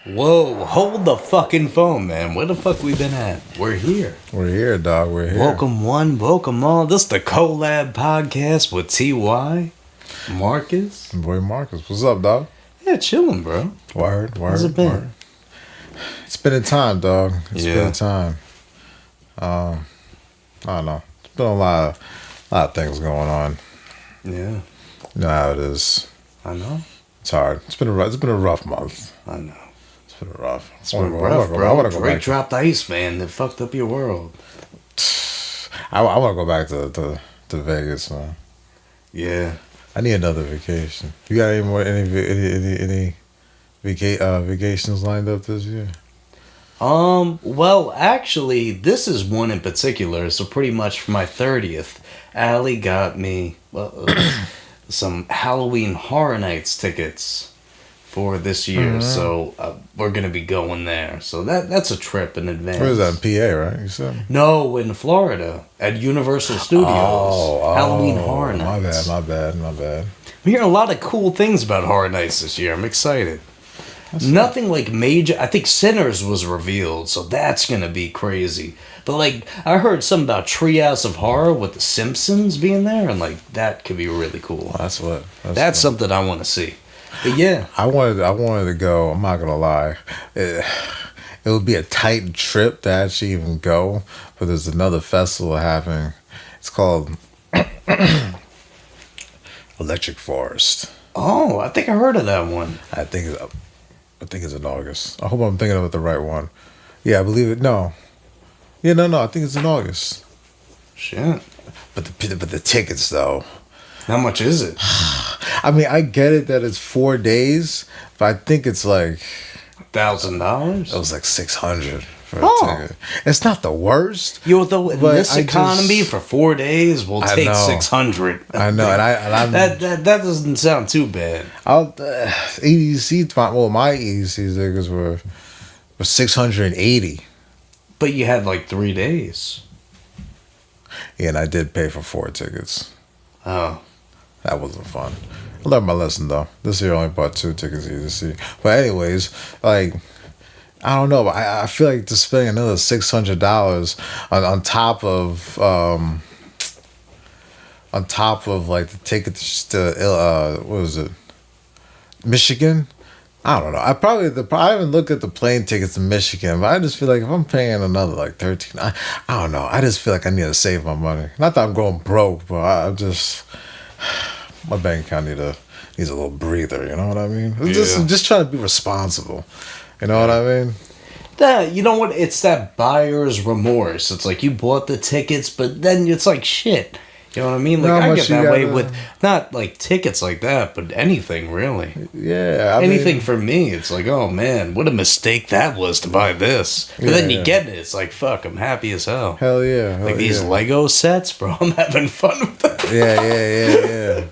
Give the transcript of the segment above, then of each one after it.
Whoa, hold the fucking phone, man. Where the fuck we been at? We're here. We're here, dog. We're here. Welcome one, welcome all. This is the Collab Podcast with T.Y. Marcus. Boy Marcus. What's up, dog? Yeah, chilling, bro. Word. How's it been? Word. It's been a time, dog. It's Yeah. been a time. I don't know. It's been a lot of things going on. Yeah, You know how it is. I know. It's hard. It's been a rough month. I know. It's been rough. It's been rough, bro. I want to go Drake back. dropped Ice, man. That fucked up your world. I want to go back to Vegas, man. Yeah. I need another vacation. You got any vacations lined up this year? Well, actually, this is one in particular. So pretty much for my 30th, Allie got me some Halloween Horror Nights tickets for this year. Mm-hmm. So we're gonna be going there. So that's a trip in advance. Where is that? In PA, right? You said? No, in Florida at Universal Studios. Halloween Horror Nights. My bad. I'm hearing a lot of cool things about Horror Nights this year. I'm excited. Nothing like major. I think Sinners was revealed, so that's gonna be crazy. But like, I heard something about Treehouse of Horror with the Simpsons being there, and like that could be really cool. That's something I want to see. But yeah, I wanted to go. I'm not gonna lie. It would be a tight trip to actually even go, but there's another festival happening. It's called Electric Forest. oh, I think I heard of that one. I think it's in August. I hope I'm thinking of the right one. Yeah, I believe it. No. Yeah, no. I think it's in August. Shit, But the tickets though. how much is it? I mean, I get it that it's 4 days, but I think it's like $1,000. it was like 600 for Oh. a ticket. It's not the worst. Yo, though, in But this I economy just- for 4 days, we'll I take know. 600. I know, and I'm That doesn't sound too bad. EDC. My EDC tickets were 680. But you had like 3 days. Yeah, and I did pay for 4 tickets. Oh. That wasn't fun. I learned my lesson though. This year I only bought 2 tickets to EDC. But anyways, like I don't know. But I feel like just spending another $600 on top of like the ticket to what was it, Michigan. I don't know. I haven't looked at the plane tickets to Michigan, but I just feel like if I'm paying another like 13, I don't know. I just feel like I need to save my money. Not that I'm going broke, but I'm just my bank account needs a little breather. You know what I mean? Yeah. Just trying to be responsible. You know what I mean? You know what? It's that buyer's remorse. It's like you bought the tickets, but then it's like shit. You know what I mean? Like How I much get you that way gotta- with not like tickets like that, but anything really. Yeah. I Anything mean, for me, it's like, oh man, what a mistake that was to buy this. But then you Yeah. get it, it's like, fuck, I'm happy as hell. hell yeah. Like these yeah. Lego sets, bro. I'm having fun with them. Yeah.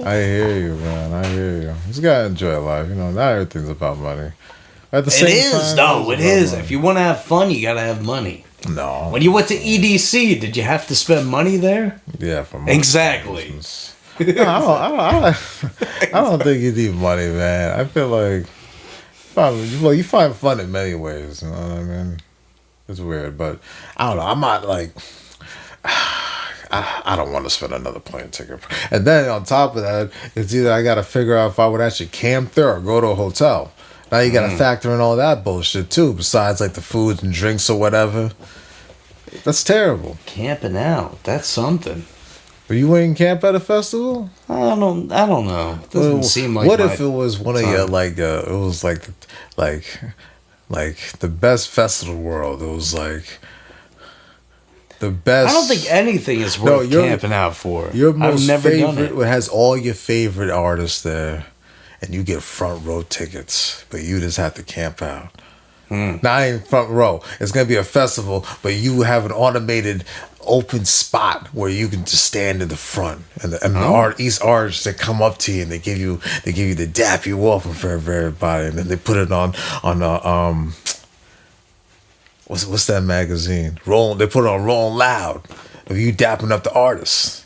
I hear you, man. I hear you. You just gotta enjoy life. You know, not everything's about money. At the It same is, time, no, it it's about is. money. If you want to have fun, you gotta have money. No. When you went to EDC, did you have to spend money there? Yeah, for Exactly. reasons. No, I don't think you need money, man. I feel like you find fun in many ways. You know what I mean? It's weird, but I don't know. I'm not like I don't want to spend another plane ticket. And then on top of that, it's either I got to figure out if I would actually camp there or go to a hotel. Now you got to factor in all that bullshit too. Besides like the foods and drinks or whatever. That's terrible. Camping out, that's something. But you wouldn't camp at a festival? I don't know. It doesn't Well, seem like what my if it was one of your time. like it was like the best festival in the world? It was like the best. I don't think anything is No, worth your- camping out for. your most I've never favorite done it. has all your favorite artists there, and you get front row tickets, but you just have to camp out. Not even front row. It's gonna be a festival, but you have an automated open spot where you can just stand in the front, and the East artists that come up to you and they give you the dap you welcome for everybody, and then they put it on what's that magazine? They put it on Rolling Loud of you dapping up the artists.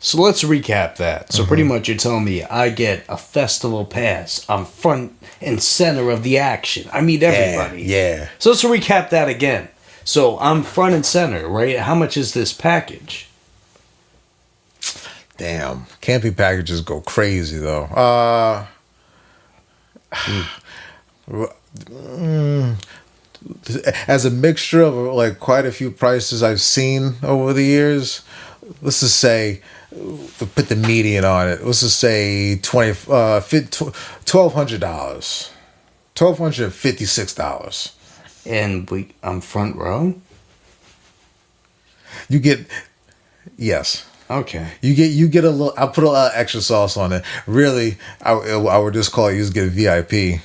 So let's recap that. So pretty much you're telling me I get a festival pass. I'm front and center of the action. I meet everybody. Yeah. So let's recap that again. So I'm front and center, right? How much is this package? Damn. Camping packages go crazy though. As a mixture of like quite a few prices I've seen over the years, let's just say put the median on it. Let's just say $1,200, $1,256. And I'm front row? You get, yes. Okay. You get a little. I put a lot of extra sauce on it. Really, I would just call it. You just get a VIP.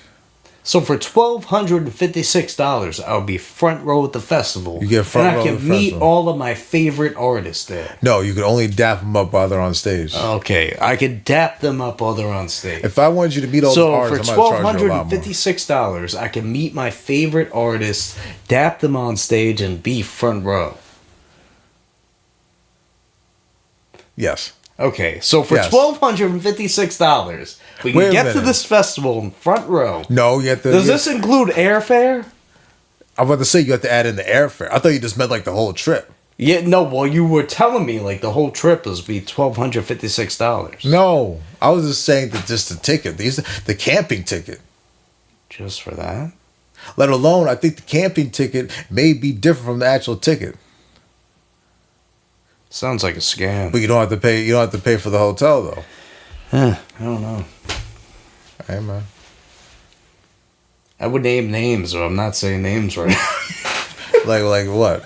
So for $1,256, I'll be front row at the festival. You get front row and I at the can meet festival. all of my favorite artists there. No, you can only dap them up while they're on stage. Okay, I could dap them up while they're on stage. If I wanted you to meet all the So for artists, I'm gonna charge you a lot more. $1,256, I can meet my favorite artists, dap them on stage, and be front row. Yes. Okay, so for Yes. $1,256, we Wait can a get to minute. this festival in front row. No, you have to. Does this include airfare? I'm about to say you have to add in the airfare. I thought you just meant like the whole trip. Yeah, no. Well, you were telling me like the whole trip was be $1,256 No, I was just saying that just the ticket. The camping ticket. just for that. Let alone, I think the camping ticket may be different from the actual ticket. Sounds like a scam. But you don't have to pay. You don't have to pay for the hotel though. I don't know. Hey man. I would name names, but I'm not saying names right now. Like what?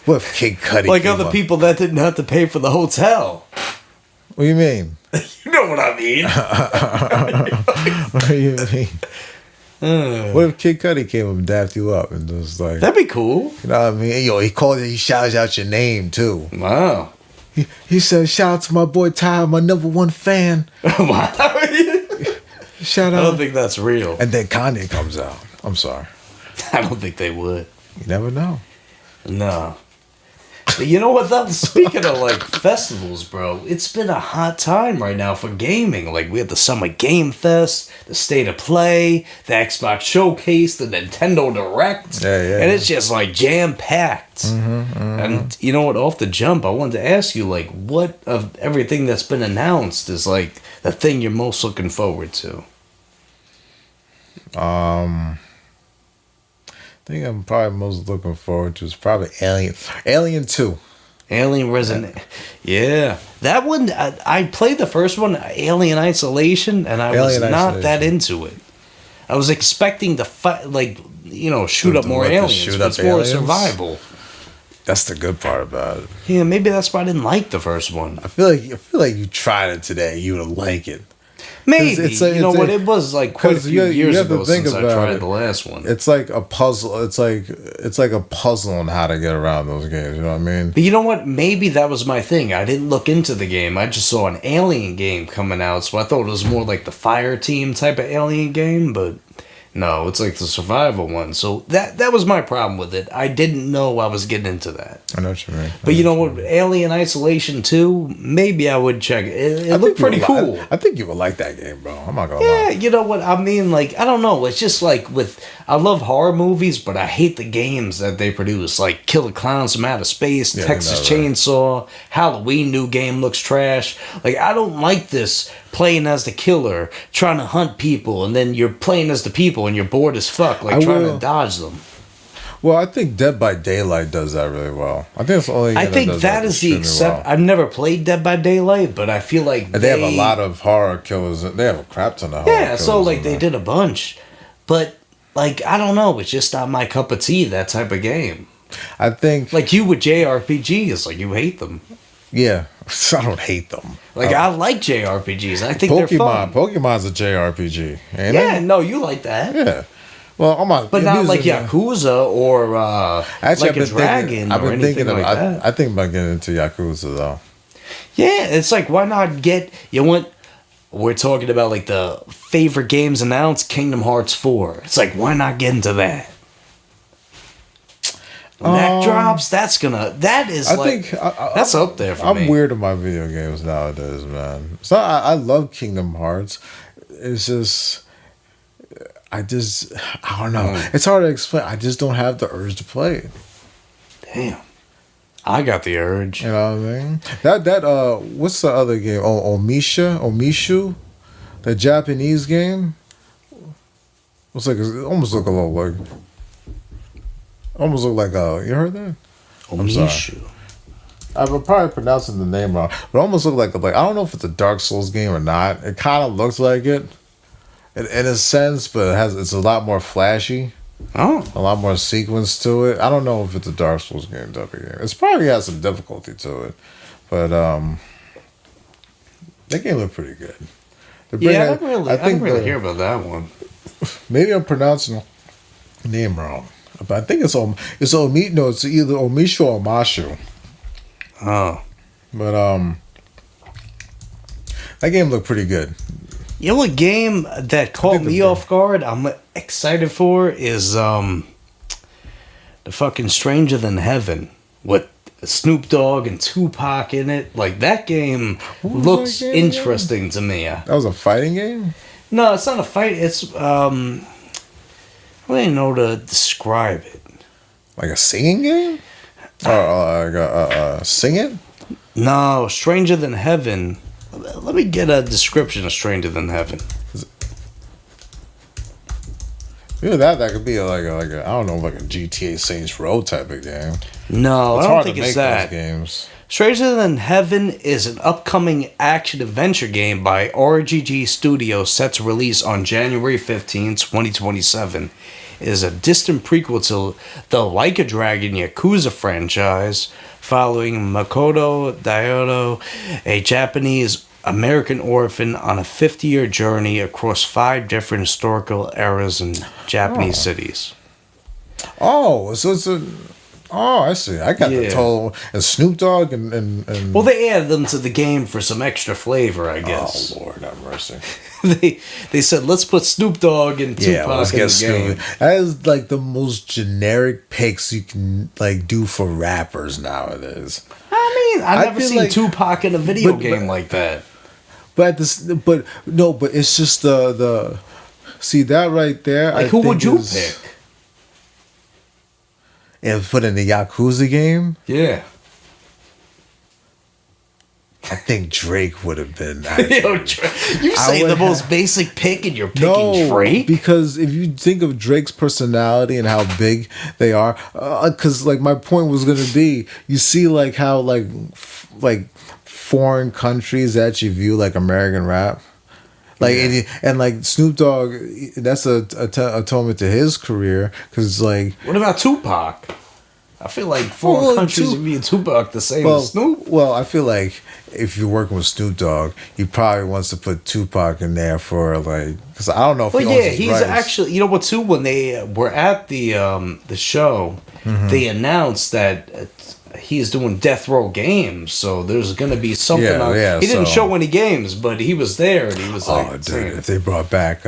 What if Kid Cudi? Like came other up? people that didn't have to pay for the hotel. What do you mean? You know what I mean. What do you mean? What if Kid Cudi came up and dapped you up and was like, That'd be cool. you know what I mean? Yo, he called you, he shouts out your name too. Wow. He said, shout out to my boy Ty, my #1 fan. Wow. Shout I out. don't think that's real. And then Kanye comes out. I'm sorry. I don't think they would. You never know. No. But you know what though? Speaking of like festivals, bro, it's been a hot time right now for gaming. Like we had the Summer Game Fest, the State of Play, the Xbox Showcase, the Nintendo Direct. Yeah. And it's just like jam packed. And you know what? Off the jump, I wanted to ask you, like, what of everything that's been announced is like the thing you're most looking forward to? I think I'm probably most looking forward to is probably Alien 2. Alien Resident. Yeah. That one, I played the first one, Alien Isolation, and I was Alien not that Isolation. into it. I was expecting to fight, like, shoot up more What, to aliens. shoot But up it's more aliens? survival. That's the good part about it. Yeah, maybe that's why I didn't like the first one. I feel like you tried it today. You would like it. Maybe. it's you know a- what? It was like quite a 'cause few you years have to ago think since I about tried it. the last one. It's like a puzzle. It's like a puzzle on how to get around those games. You know what I mean? But you know what? Maybe that was my thing. I didn't look into the game. I just saw an Alien game coming out, so I thought it was more like the Fire Team type of Alien game, but no, it's like the survival one. So that was my problem with it. I didn't know I was getting into that. I know what you mean. But you know what? Alien Isolation 2, maybe I would check it. It looked pretty cool. I think you would like that game, bro. I'm not gonna Yeah, lie. you know what? I mean, like, I don't know. It's just like I love horror movies, but I hate the games that they produce. Like Killer Clowns from Outer Space, Yeah, Texas no, right. Chainsaw, Halloween new game looks trash. Like, I don't like this playing as the killer, trying to hunt people, and then you're playing as the people and you're bored as fuck, like I trying will- to dodge them. Well, I think Dead by Daylight does that really well. I think it's the only. I game think does that is the extremely I've never played Dead by Daylight, but I feel like And they have a lot of horror killers. They have a crap ton of horror Yeah, killers. so like in they there. did a bunch, but like I don't know, it's just not my cup of tea. That type of game, I think. like you with JRPGs, like you hate them. Yeah, I don't hate them. Like I like JRPGs. I think they're fun. Pokemon's a JRPG. Ain't Yeah, it? no, you like that, Yeah. Well, I'm not. but not like using- Yakuza or Actually, like a dragon I've or been anything thinking like of. that. I think about getting into Yakuza though. Yeah, it's like why not get you want. We're talking about like the favorite games announced, Kingdom Hearts 4. It's like why not get into that? When that drops, that is I like, think that's up there for me. I'm weird in my video games nowadays, man. So I love Kingdom Hearts. It's just I don't know. It's hard to explain. I just don't have the urge to play it. Damn. I got the urge. You know what I mean? That what's the other game? Oh, Omishu, the Japanese game. It's like it almost look a little like. Almost look like you heard that? I'm sorry. Omishu. I'm probably pronouncing the name wrong, but it almost look like I don't know if it's a Dark Souls game or not. It kind of looks like it, in a sense, but it's a lot more flashy. Oh. A lot more sequence to it. I don't know if it's a Dark Souls game type of game. It's probably has some difficulty to it, but that game looked pretty good. I didn't really hear about that one. Maybe I'm pronouncing the name wrong, but I think it's it's either Omishu or Mashu. Oh. But that game looked pretty good. You know, a game that caught me off guard, I'm excited for, is the fucking Stranger Than Heaven with Snoop Dogg and Tupac in it. Like, that game looks interesting to me. That was a fighting game? No, it's not a fight. It's, I don't even know how to describe it. Like a singing game? Or sing it? No, Stranger Than Heaven. Let me get a description of Stranger Than Heaven. Yeah, that could be like a I don't know, like a GTA Saints Row type of game. No, I don't think it's that. Games. Stranger Than Heaven is an upcoming action-adventure game by RGG Studios set to release on January 15, 2027. It is a distant prequel to the Like a Dragon Yakuza franchise, following Makoto Daioto, a Japanese-American orphan, on a 50-year journey across 5 different historical eras in Japanese cities. Oh, so it's a... Oh, I see. I got the total... And Snoop Dogg and... Well, they added them to the game for some extra flavor, I guess. Oh, Lord have mercy. they said, let's put Snoop Dogg and Tupac in the game. That is like the most generic picks you can like do for rappers nowadays. I mean, I've never seen Tupac in a video game like that. But it's just the see that right there. Like, who would you pick? And put in the Yakuza game? Yeah. I think Drake would have been. Yo, you say the most basic pick and you're picking Drake? Because if you think of Drake's personality and how big they are, because like my point was going to be, you see like how like foreign countries actually view like American rap. Like and like Snoop Dogg, that's a atonement to his career. Because like, what about Tupac? I feel like foreign countries view Tupac the same as Snoop. Well, I feel like if you're working with Snoop Dogg, he probably wants to put Tupac in there for like, because I don't know if he owns his he's rights. Actually, you know what? Too, when they were at the show, they announced that he's doing Death Row games, so there's going to be something. He didn't show any games, but he was there, and he was like, dude, if they brought back.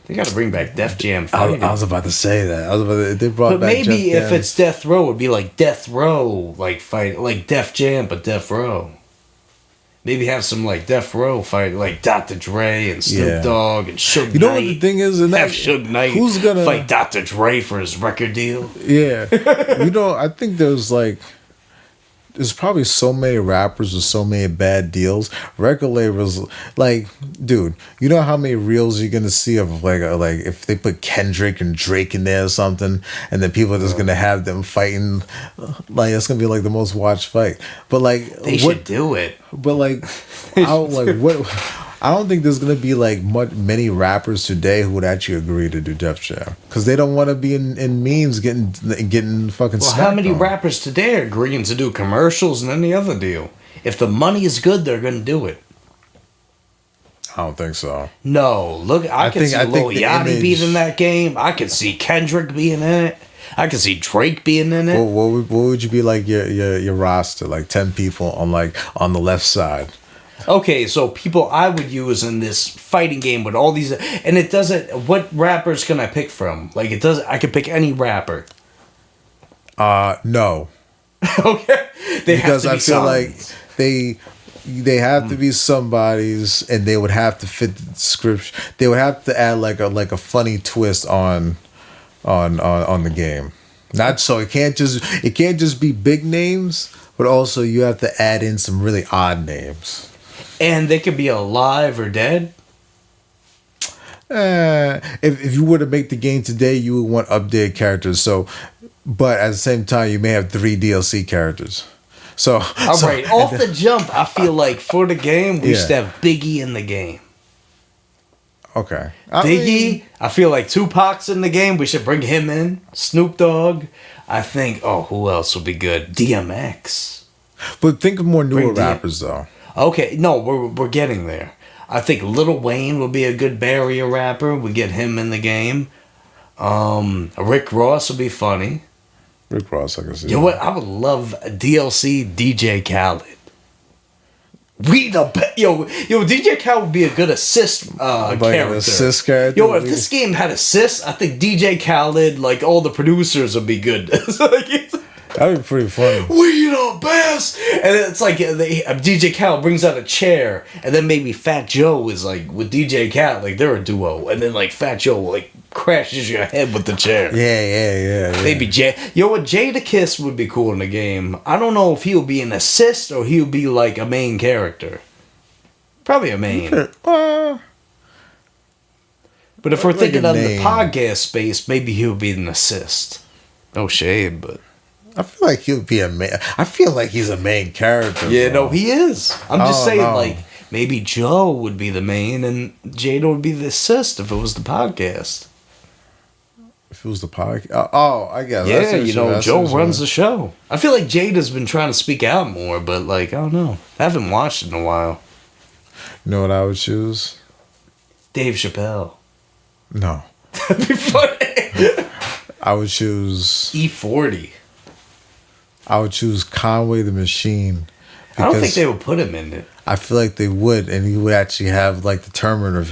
They got to bring back Def Jam fighting. I was about to say that. They brought but back maybe if it's Death Row, it'd be like Death Row, like fight, like Def Jam, but Death Row. Maybe have some like Death Row fight, like Dr. Dre and Snoop Dogg and Suge Knight. You know what the thing is? Have Suge Knight who's gonna fight Dr. Dre for his record deal? Yeah, I think there's probably so many rappers with so many bad deals. Record labels, like, dude, you know how many reels you're gonna see of like if they put Kendrick and Drake in there or something, and then people are just gonna have them fighting, like it's gonna be like the most watched fight. But like they should do it. But like, I don't think there's gonna be like many rappers today who would actually agree to do Def Jam because they don't want to be in memes getting fucking. Well, how many rappers today are agreeing to do commercials and any other deal? If the money is good, they're gonna do it. I don't think so. No, look, I can see Lil Yachty being in that game. I could see Kendrick being in it. I could see Drake being in it. What would you be like your roster? Like 10 people on the left side. Okay, so people I would use in this fighting game with all these, and it doesn't. What rappers can I pick from? Like it doesn't. I could pick any rapper. No, Okay, they because have to I be feel like songs. they have to be somebody's, and they would have to fit the description. They would have to add like a funny twist on the game. Not so it can't just be big names, but also you have to add in some really odd names. And they could be alive or dead. If you were to make the game today, you would want updated characters. So, but at the same time, you may have 3 DLC characters. So, All right, off the jump, I feel like for the game, we Yeah. should have Biggie in the game. okay, Biggie, I feel like Tupac's in the game. We should bring him in. Snoop Dogg. I think, who else would be good? DMX. but think of more newer Bring the- rappers though. Okay, no, we're getting there. I think Lil Wayne would be a good barrier rapper. We get him in the game. Rick Ross would be funny. Rick Ross, I can see. You know what? I would love a DLC DJ Khaled. Yo, DJ Khaled would be a good assist Like character. an assist character. Yo, if this game had assists, I think DJ Khaled, like all the producers, would be good. It's like, That'd be pretty funny. we the best, and it's like DJ Khaled brings out a chair, and then maybe Fat Joe is like with DJ Khaled, like they're a duo, and then like Fat Joe like crashes your head with the chair. Yeah. Maybe Jadakiss would be cool in the game. I don't know if he'll be an assist or he'll be like a main character. Probably a main. Uh, But if we're like thinking a of the name. podcast space, maybe he'll be an assist. No shade, but I feel like he'll be a main. I feel like he's a main character. yeah, bro. no, he is. I'm just Oh, saying, no. like maybe Joe would be the main and Jada would be the assist if it was the podcast. If it was the podcast. I guess. I see Yeah, what you know, I see Joe what you runs mean. the show. I feel like Jada's been trying to speak out more, but like I don't know. I haven't watched it in a while. You know what I would choose? Dave Chappelle. No, That'd be funny. I would choose. E40. I would choose Conway the Machine. I don't think because they would put him in it. I feel like they would, and he would actually have like the Terminator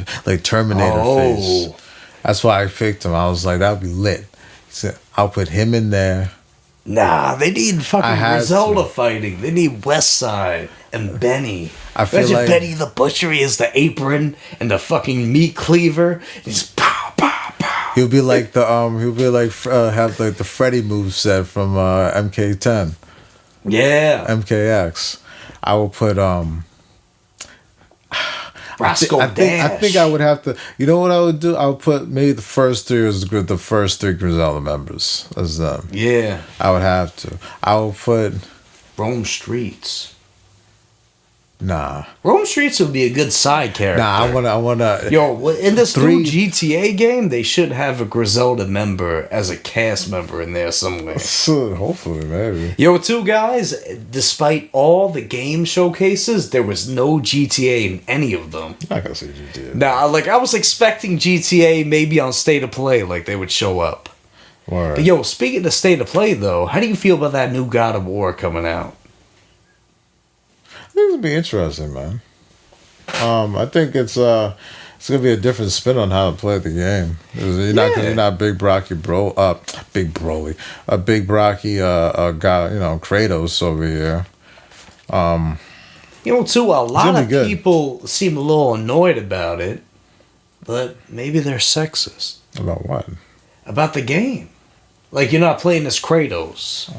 Oh. face. That's why I picked him. I was like, that would be lit. So I'll put him in there. Nah, they need I fucking had Griselda to. fighting. They need Westside and Benny. I feel Imagine like- Benny the Butcher. He has the apron and the fucking meat cleaver. He's pow, pow, pow. He'll be like he'll be like have like the Freddy moveset from MK10, Yeah. MKX. I will put Roscoe I Dash. think I would have to. You know what I would do? I would put maybe the first 3 Griselda members as them. Yeah. I would have to. I would put Rome Streets. nah. Rome Streets would be a good side character. I wanna. Yo, in this Three- new GTA game, they should have a Griselda member as a cast member in there somewhere. Hopefully, maybe. Yo, too, guys, despite all the game showcases, there was no GTA in any of them. I'm not gonna say GTA. Nah, like, I was expecting GTA maybe on State of Play, like, they would show up. Word. But, yo, speaking of State of Play, though, how do you feel about that new God of War coming out? I think it'll be interesting, man. I think it's gonna be a different spin on how to play the game. You're not Big Brocky Big Broly, a Big Brocky guy, Kratos over here. You know, too, a lot gonna be of good. people seem a little annoyed about it, but maybe they're sexist. About what? About the game. Like, you're not playing as Kratos.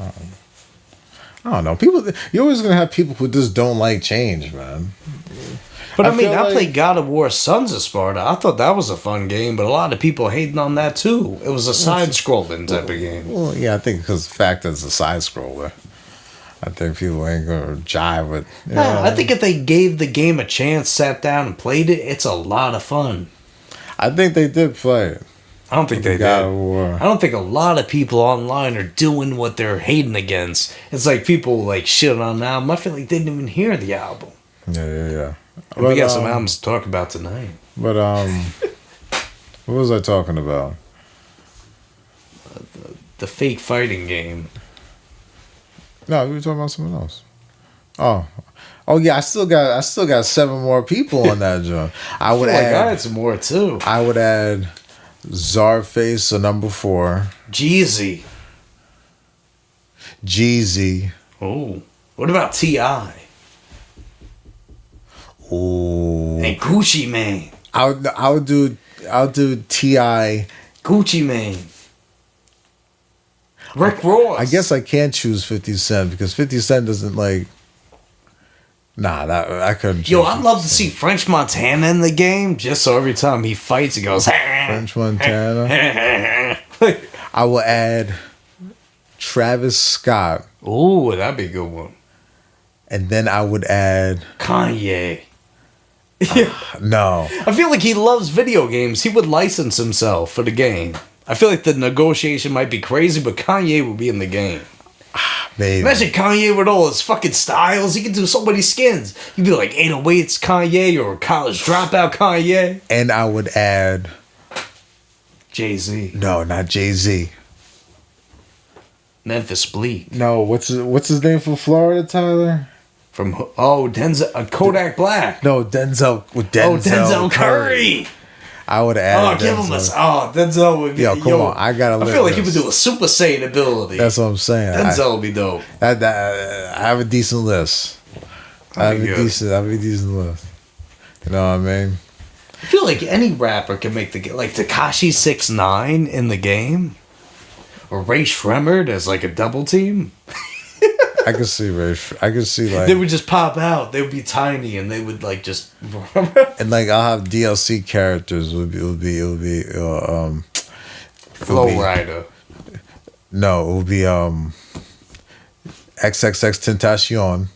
I don't know. You're always gonna have people who just don't like change, man. But I I mean, feel I like- played God of War Sons of Sparta. I thought that was a fun game, but a lot of people hating on that too. It was a side-scrolling type of game. Well, yeah, I think because the fact that it's a side scroller, I think people ain't gonna jive with. Nah, I think if they gave the game a chance, sat down and played it, it's a lot of fun. I think they did play it. I don't think they God did. of War. I don't think a lot of people online are doing what they're hating against. It's like people like shit on the album. I feel like they didn't even hear the album. Yeah. We got some albums to talk about tonight. But what was I talking about? The fake fighting game. No, we were talking about something else. Oh yeah, I still got 7 more people on that joint. I would I feel like I add had some more too. I would add Czarface, so number 4. Jeezy. Jeezy. Oh, what about T.I.? Ooh. And Gucci Mane. I'll do T.I. Gucci Mane. Rick Ross. I guess I can't choose 50 Cent because 50 Cent doesn't like. Nah, I couldn't. Choose Yo, I'd 50 love to Cent. see French Montana in the game, just so every time he fights, he goes. French Montana. I will add Travis Scott, Ooh, that'd be a good one. and then I would add Kanye. no. I feel like he loves video games. He would license himself for the game. I feel like the negotiation might be crazy, but Kanye would be in the game. Maybe. Imagine Kanye with all his fucking styles. He could do so many skins. He'd be like 808s Kanye or college dropout Kanye. And I would add Jay-Z. no, not Jay-Z. Memphis Bleak. No, what's his name from Florida, Tyler? From, Denzel, Kodak Black. No, Denzel with Denzel. Denzel Curry. I would add. Give him a. Denzel would be. Yo, come on, I gotta. I feel like he would do a Super Saiyan ability. That's what I'm saying. Denzel would be dope. I have a decent list. I have a decent list. You know what I mean? I feel like any rapper can make the game. Like Tekashi 6ix9ine in the game, or Ray Shremmerd as like a double team. I could see I could see like They would just pop out. They would be tiny, and they would like just. and like I'll have DLC characters. It would be Flow Rider. No, it would be XXX Tentacion.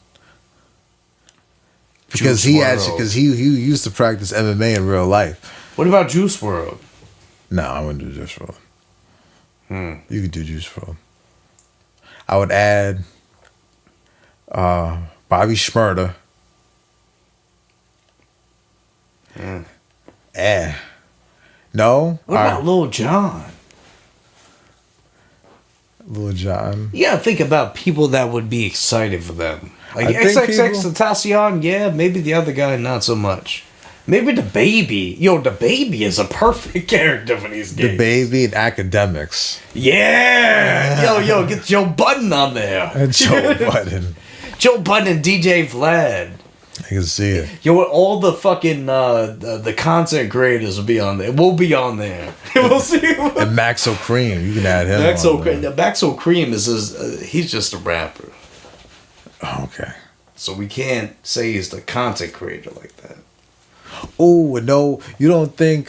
Because Juice he WRLD. used to practice MMA in real life. What about Juice WRLD? No, I wouldn't do Juice WRLD. You could do Juice WRLD. I would add Bobby Shmurda. No? What about Lil Jon? Lil Jon. You gotta think about people that would be excited for them. Like I think XXX people- Tentacion, yeah, maybe the other guy not so much. Maybe the baby. Yo, the baby is a perfect character for these games. The Baby and Academics. Yeah! Yo, get Joe Budden on there. And Joe Budden. Joe Budden and DJ Vlad. I can see it. Yo, all the fucking the content creators will be on there. We'll be on there. We'll see. And Maxo Cream. You can add him. Maxo Cream is he's just a rapper. Oh, okay. So we can't say he's the content creator like that. Oh no, you don't think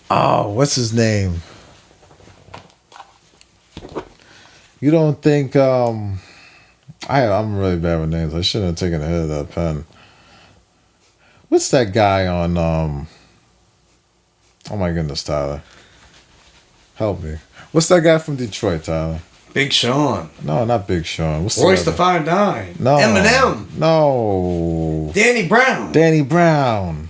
what's his name? You don't think I'm really bad with names. I shouldn't have taken a hit of that pen. What's that guy on oh my goodness, Tyler. Help me. What's that guy from Detroit, Tyler? Big Sean. No, not Big Sean. What's Royce the the other? 5'9". No. Eminem. No. Danny Brown. Danny Brown.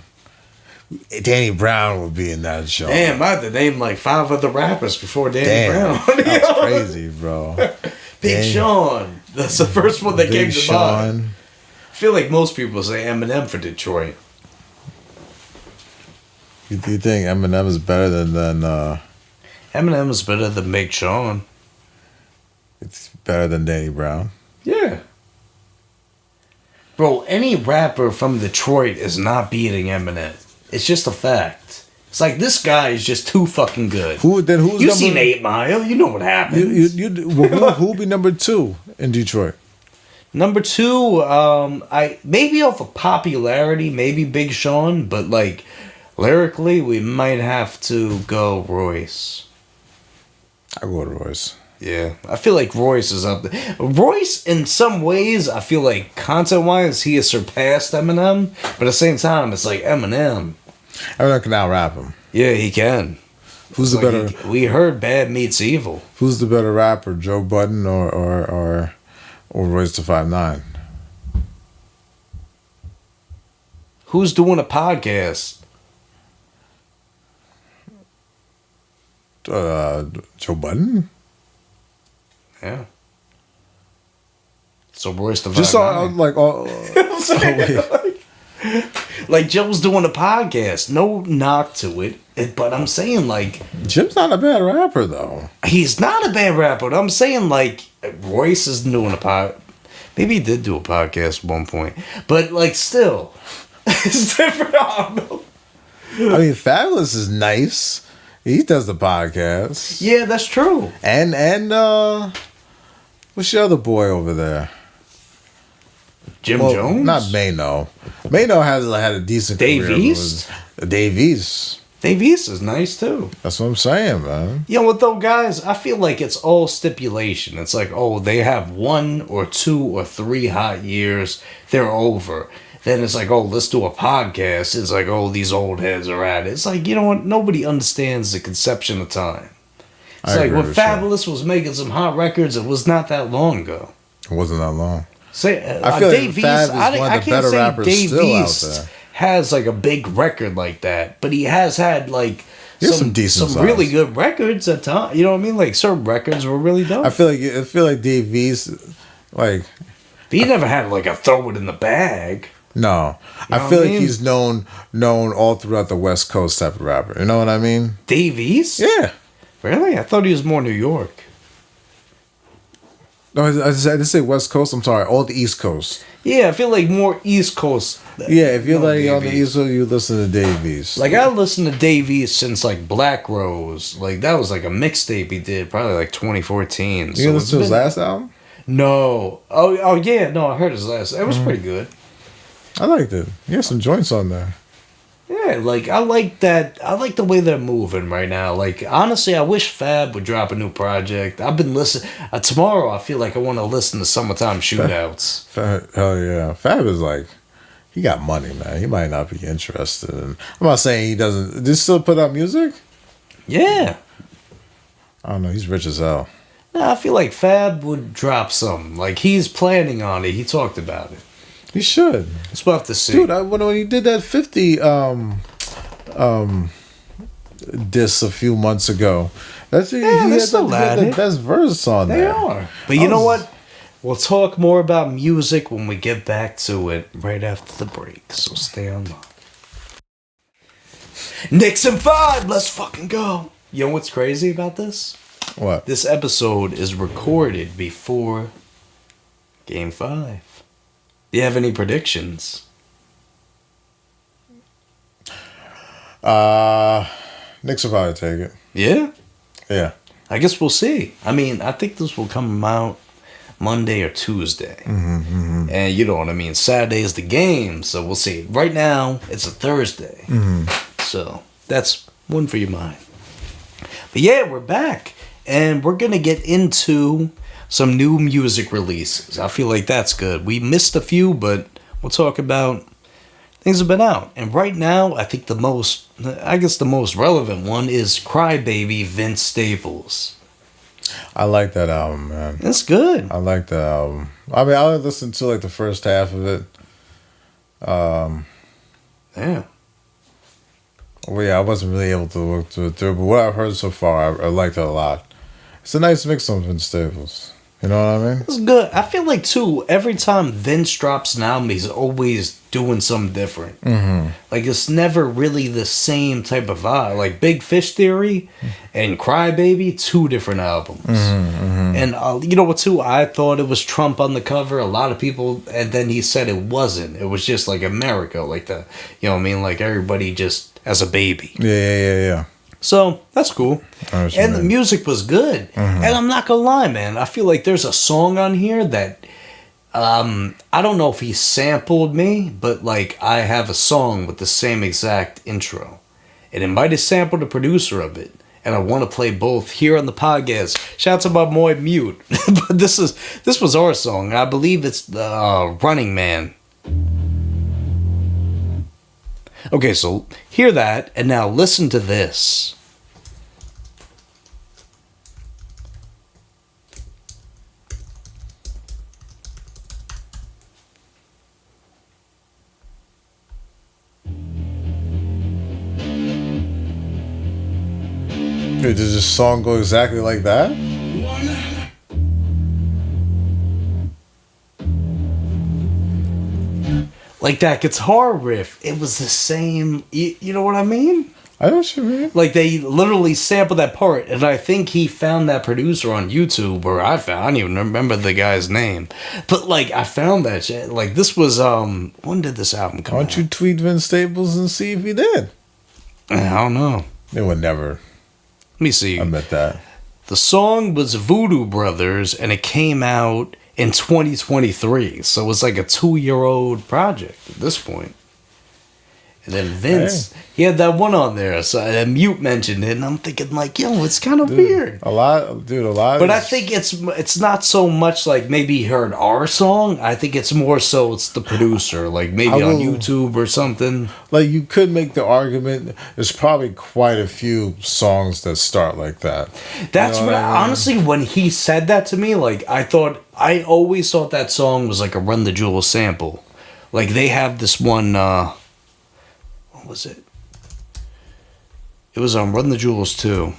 Danny Brown would be in that show. Damn, I had to name like 5 other rappers before Danny Brown. That's crazy, bro. Big Sean. That's the first one that came to mind. I feel like most people say Eminem for Detroit. You think Eminem is better than Eminem is better than Big Sean. it's better than Danny Brown? Yeah. Bro, any rapper from Detroit is not beating Eminem. It's just a fact. It's like this guy is just too fucking good. Who's You seen 8 Mile? You know what happens. who would be number 2 in Detroit? Number 2, I maybe off of popularity, maybe Big Sean, but like lyrically, we might have to go Royce. I go to Royce. Yeah, I feel like Royce is up there. Royce, in some ways, I feel like content-wise, he has surpassed Eminem, but at the same time, it's like Eminem. Eminem can out rap him. Yeah, he can. Who's the better? We heard Bad Meets Evil. Who's the better rapper, Joe Budden or Royce the 5'9"? Who's doing a podcast? Joe Budden. Yeah. So Royce the Just 5'9". like Like Joe's doing a podcast. No knock to it. But I'm saying like Jim's not a bad rapper though. he's not a bad rapper. But I'm saying like Royce is doing a pod. Maybe he did do a podcast at one point. But like still, it's different. I don't know. I mean, Fabulous is nice. He does the podcast. Yeah, that's true. And what's your other boy over there? Jim Well, Jones? not Mano. Mano has had a decent Dave career. East? Dave East. Dave East is nice too. That's what I'm saying, man. You know what though, guys? I feel like it's all stipulation. It's like, oh, they have 1 or 2 or 3 hot years, they're over. Then it's like, oh, let's do a podcast. It's like, oh, these old heads are at it. It's like, you know what? Nobody understands the conception of time. It's I like agree when with you. Fabulous was making some hot records, it was not that long ago. It wasn't that long. Say, I feel Dave like Fab East, is one of the can't better say rappers Dave still out East there. has like a big record like that, but he has had like He has some decent some really songs. good records at times. You know what I mean? Like certain records were really dope. I feel like Dave East, like But he never had like a throw it in the bag. no. You know I what feel I like mean? he's known all throughout the West Coast type of rapper. You know what I mean? Dave East? Yeah. Really? I thought he was more New York. No, I didn't say West Coast. I'm sorry, all the East Coast. Yeah, I feel like more East Coast. Yeah, if you're No, like Dave on the East. East Coast, you listen to Dave East. Like I listened to Dave East since like Black Rose. Like that was like a mixtape he did, probably like 2014. you So listen it's to his been- last album? No. Oh yeah, no, I heard his last. It was pretty good. I liked it. He has some joints on there. Yeah, like I like that. I like the way they're moving right now. Like honestly, I wish Fab would drop a new project. I've been listening. Tomorrow, I feel like I want to listen to Summertime Shootouts. Hell yeah. Fab is like, he got money, man. He might not be interested in. I'm not saying he doesn't. Does he still put out music? Yeah, I don't know. He's rich as hell. nah, I feel like Fab would drop something. Like he's planning on it. He talked about it. He should. Let's we'll have to see. Dude, when he did that 50 diss a few months ago, he they're had still at the it. best verse on They there. are. But you know what? We'll talk more about music when we get back to it right after the break. So stay on line. Nixon 5, let's fucking go. You know what's crazy about this? What? This episode is recorded before Game 5. Do you have any predictions? Knicks will probably take it. Yeah? Yeah. I guess we'll see. I mean, I think this will come out Monday or Tuesday. And you know what I mean? Saturday is the game, so we'll see. Right now, it's a Thursday. So that's one for your mind. But yeah, we're back. And we're going to get into some new music releases. I feel like that's good. We missed a few, but we'll talk about things that have been out. And right now, I think the most relevant one is Crybaby Vince Staples. I like that album, man. That's good. I like that album. I mean, I only listened to like the first half of it. Yeah. Well, yeah, I wasn't really able to look through it, but what I've heard so far, I liked it a lot. It's a nice mix on Vince Staples. You know what I mean? It's good. I feel like, too, every time Vince drops an album, he's always doing something different. Like, it's never really the same type of vibe. Like, Big Fish Theory and Crybaby, 2 different albums. And you know what, too? I thought it was Trump on the cover. A lot of people, and then he said it wasn't. It was just like America, like the, you know what I mean? Like, everybody just as a baby. Yeah. So that's cool. I know what you And the mean. music was good. And I'm not gonna lie, man. I feel like there's a song on here that I don't know if he sampled me, but like I have a song with the same exact intro. And it might have sampled the producer of it. And I want to play both here on the podcast. Shout out to my boy Mute. But this was our song. I believe it's Running Man. Okay, so hear that, and now listen to this. Dude, does this song go exactly like that? like that guitar riff, it was the same. You know what I mean? I know what you mean. Like they literally sampled that part, and I think he found that producer on YouTube, or I don't even remember the guy's name, but like I found that shit. Like this was when did this album come Why out? don't you tweet Vince Staples and see if he did? I don't know. They would never Let me see. admit that. The song was Voodoo Brothers, and it came out in 2023, so it's like a 2-year-old project at this point. And then Vince, he had that one on there, so Mute mentioned it, and I'm thinking like, yo, it's kind of weird. A lot. But I think it's not so much like maybe he heard our song. I think it's more so it's the producer, like maybe on YouTube or something. Like you could make the argument. There's probably quite a few songs that start like that. That's You know what I mean? honestly, when he said that to me, like I always thought that song was like a Run the Jewels sample. Like they have this one. What was it? It was on Run the Jewels 2.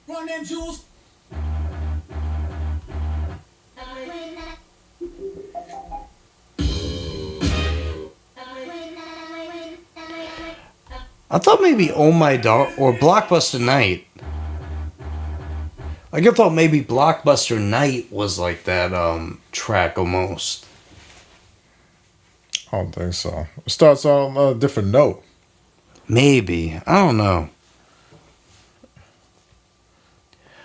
Run them jewels. I thought maybe Oh My Dar or Blockbuster Night. Like I thought maybe Blockbuster Night was like that track almost. I don't think so. It starts on a different note. Maybe. I don't know.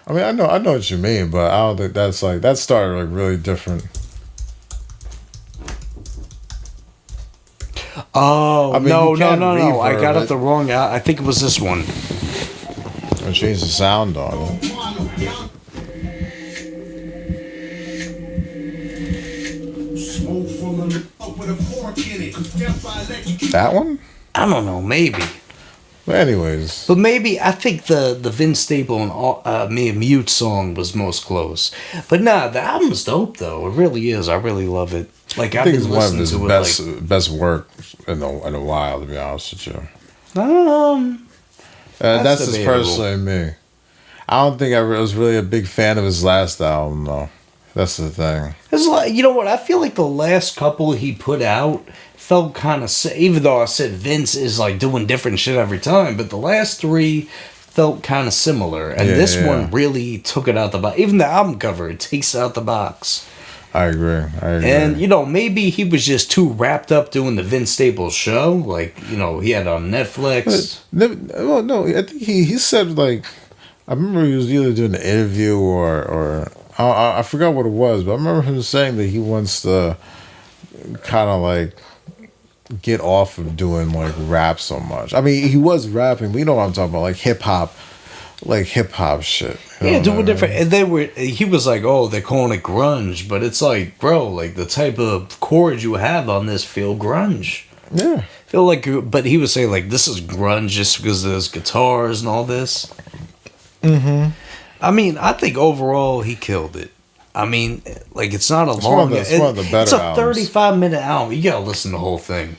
I mean, I know what you mean, but I don't think that's like that started like really different. Oh, I mean, no. you can I reverb got it. it the wrong. I think it was this one. I changed the sound on it. Smoke from the up with a fork in it. Step by electric. That one? I don't know. Maybe. But anyways, But maybe I think the Vince Staple and me and Mute song was most close. But nah, the album's dope though. It really is. I really love it. Like I I've think been it's one of listening his to it. best work in a while, to be honest with you. Like, That's just debatable. personally me. I don't think I was really a big fan of his last album, though. That's the thing. it's like, you know what? I feel like the last couple he put out felt kind of. Even though I said Vince is like doing different shit every time, but the last 3 felt kind of similar, and this one really took it out the box. Even the album cover, it takes it out the box. I agree. And, you know, maybe he was just too wrapped up doing the Vince Staples show. Like, you know, he had it on Netflix. Well, no, I think he said, like, I remember he was either doing an interview or I forgot what it was, but I remember him saying that he wants to kind of, like, get off of doing, like, rap so much. I mean, he was rapping, but you know what I'm talking about, like hip-hop shit. You Yeah, know doing what I different. And he was like, oh, they're calling it grunge. But it's like, bro, like the type of chords you have on this feel grunge. mean? Yeah. Feel like, but he was saying like, this is grunge just because there's guitars and all this. Mm-hmm. I mean, I think overall he killed it. I mean, like it's not a long. It's one of the better It's a albums. 35-minute album. You gotta listen to the whole thing.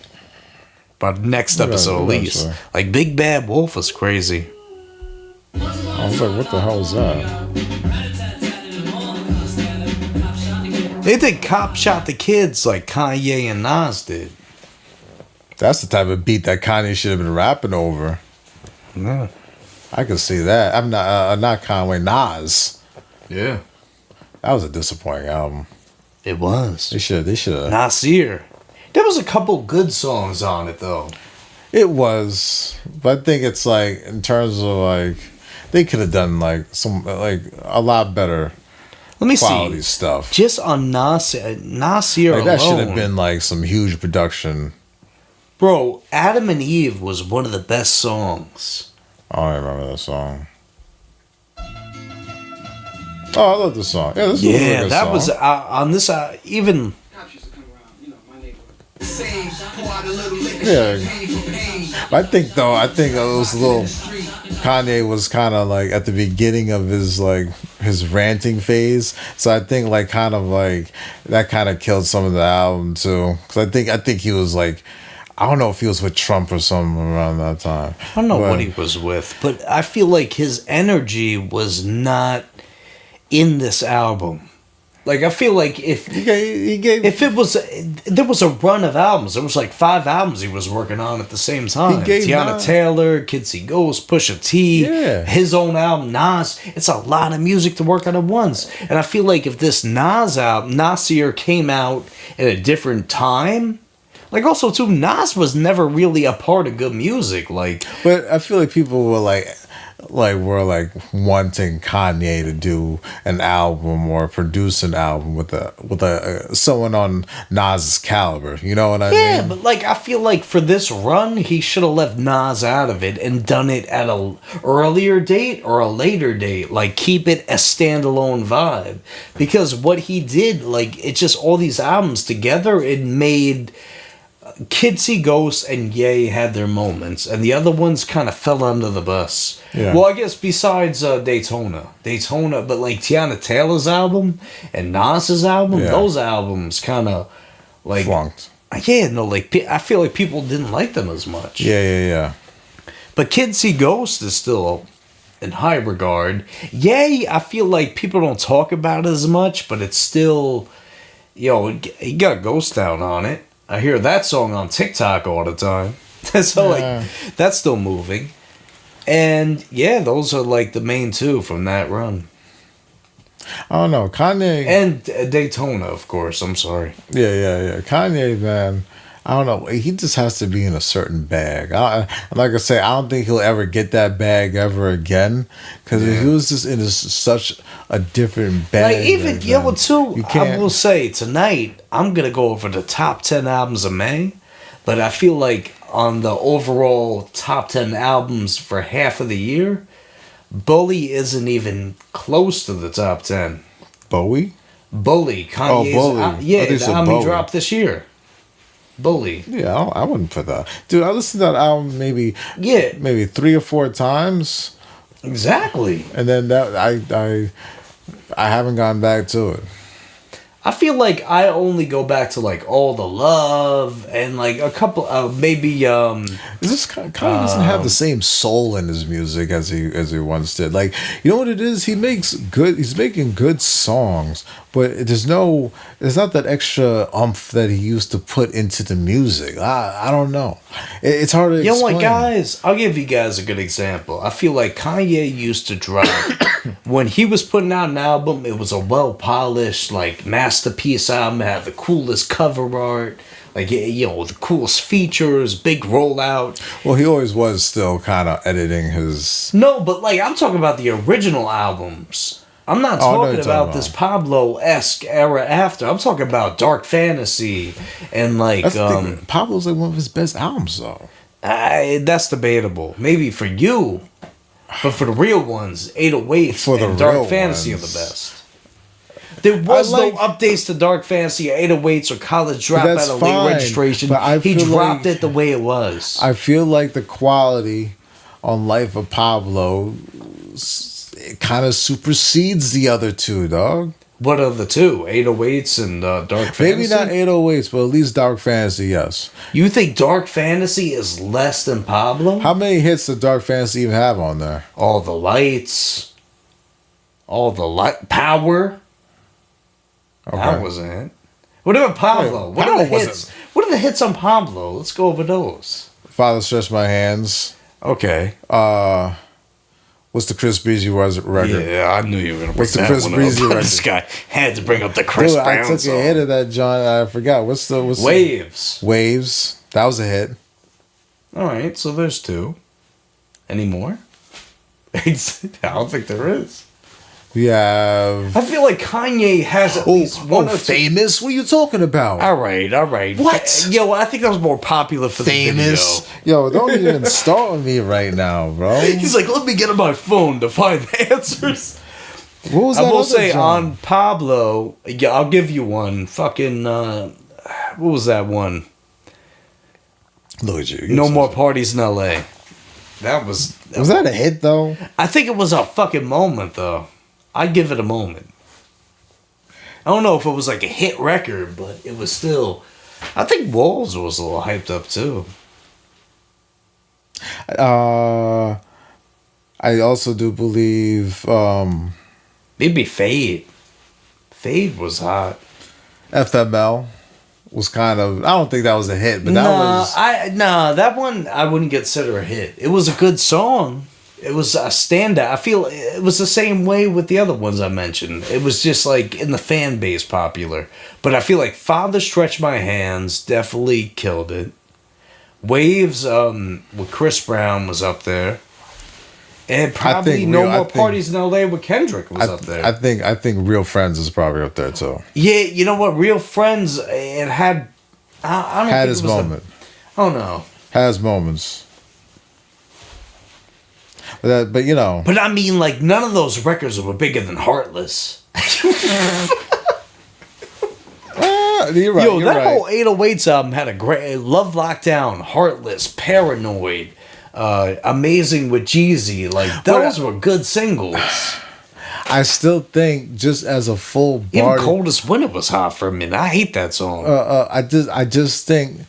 By the next episode, at least. eventually. Like Big Bad Wolf was crazy. I was like, what the hell is that? They did Cop Shot the Kids like Kanye and Nas did. That's the type of beat that Kanye should have been rapping over. Yeah. I can see that. I'm not Conway, Nas. Yeah. That was a disappointing album. It was. They should have. Nasir. There was a couple good songs on it though. It was, but I think it's like in terms of like they could have done like some like a lot better Let me quality see. stuff. Just on Nasir Like, that should have alone. been like some huge production. Bro, Adam and Eve was one of the best songs. I don't remember that song. Oh, I love this song. Yeah, this is a really Yeah, good that song. was on this even. Cops used to come around, you know, my neighborhood. Same, pour out a little liquor, Yeah. champagne for pain. I think it was a little. Kanye was kind of like at the beginning of his ranting phase, so I think like kind of like that kind of killed some of the album too. Because I think he was like, I don't know if he was with Trump or something around that time. I don't know what he was with, but I feel like his energy was not in this album. Like, I feel like if it was, there was a run of albums. There was like 5 albums he was working on at the same time. Tiana Taylor, Kids See Ghosts, Pusha T, his own album, Nas. It's a lot of music to work on at once. And I feel like if this Nas album, Nasir, came out at a different time, like also too, Nas was never really a part of good music. Like, but I feel like people were like wanting Kanye to do an album or produce an album with a someone on Nas's caliber. You know what I mean? Yeah, but like I feel like for this run, he should have left Nas out of it and done it at a earlier date or a later date. Like keep it a standalone vibe, because what he did, like it's just all these albums together, it made. Kids See Ghosts and Ye had their moments, and the other ones kind of fell under the bus. Yeah. Well, I guess besides Daytona, but like Tiana Taylor's album and Nas's album, those albums kind of like flunked. Yeah, no, like I feel like people didn't like them as much. Yeah. But Kids See Ghosts is still in high regard. Ye, I feel like people don't talk about it as much, but it's still, he got Ghost Town on it. I hear that song on TikTok all the time. So, like, that's still moving. And, yeah, those are, like, the main 2 from that run. I don't know. Kanye... And Daytona, of course. I'm sorry. Yeah. Kanye, man, I don't know. He just has to be in a certain bag. Like I say, I don't think he'll ever get that bag ever again. Because he was just in such a different bag. Like, even, too, I will say, tonight, I'm going to go over the top 10 albums of May. But I feel like on the overall top 10 albums for half of the year, Bully isn't even close to the top 10. Bowie? Bully. Kanye's, Bully. The album he dropped this year. Bully. Yeah, I wouldn't put that. Dude, I listened to that album maybe 3 or 4 times. Exactly. And then that I haven't gone back to it. I feel like I only go back to like All the Love and like a couple maybe Is this kind of doesn't have the same soul in his music as he once did. Like, you know what it is? He's making good songs, but there's not that extra umph that he used to put into the music. I don't know. It's hard to explain. You know what, guys? I'll give you guys a good example. I feel like Kanye used to drop when he was putting out an album, it was a well-polished, like, masterpiece album. It had the coolest cover art, like, the coolest features, big rollout. Well, he always was still kind of editing his... No, but, like, I'm talking about the original albums. I'm not talking about this Pablo-esque era after. I'm talking about Dark Fantasy and, like... Pablo's, like, one of his best albums, though. That's debatable. Maybe for you... But for the real ones, 808 and Dark Fantasy are the best. There was no updates to Dark Fantasy or 808s or College Dropout or Late Registration. He dropped it the way it was. I feel like the quality on Life of Pablo kind of supersedes the other 2, dog. What are the 2? 808s and Dark Fantasy? Maybe not 808s, but at least Dark Fantasy, yes. You think Dark Fantasy is less than Pablo? How many hits does Dark Fantasy even have on there? All the Lights. Power. Okay. That was a hit. What about Pablo? What are the hits? What are the hits on Pablo? Let's go over those. Father Stretch My Hands. Okay. What's the Chris Breezy record? Yeah, I knew you were going to bring What's the Chris Breezy record? This guy had to bring up the Chris Brown I took a hit of that, John. I forgot. What's Waves. Waves. That was a hit. All right, so there's 2. Any more? I don't think there is. Yeah. I feel like Kanye has at least one or Famous? What are you talking about? All right. What? I think that was more popular for Famous. the video. Yo, don't even start with me right now, bro. He's like, let me get on my phone to find the answers. What was that? I will say on Pablo, I'll give you one. Fucking, what was that one? Look at you. No More Parties in L.A. Was that a hit, though? I think it was a fucking moment, though. I'd give it a moment. I don't know if it was like a hit record, but it was still I think Walls was a little hyped up too. I also do believe Maybe Fade. Fade was hot. FML was kind of. I don't think that was a hit, but that was. That one I wouldn't consider a hit. It was a good song. It was a standout. I feel it was the same way with the other ones I mentioned. It was just like in the fan base popular. But I feel like Father Stretch My Hands definitely killed it. Waves with Chris Brown was up there. And probably No More Parties in LA with Kendrick was up there. I think Real Friends is probably up there too. Yeah, you know what? Real Friends, it had. I don't had think his it was moment. Oh no. Has moments. But you know. But I mean, like, none of those records were bigger than Heartless. You're right. Yo, you're that right. whole 808s album had a great Love Lockdown, Heartless, Paranoid, Amazing with Jeezy. Like, those were good singles. I still think just as a full Even bar. Coldest Winter was hot for a minute. I hate that song. I just think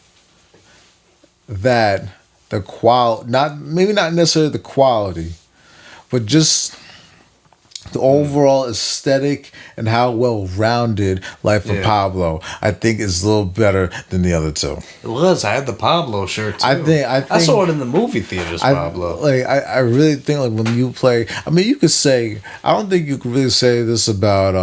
that the maybe not necessarily the quality, but just the overall aesthetic and how well rounded Life of Pablo, I think is a little better than the other two. It was. I had the Pablo shirt too. I think I saw it in the movie theaters. Pablo. I really think like when you play. I mean, you could say. I don't think you could really say this about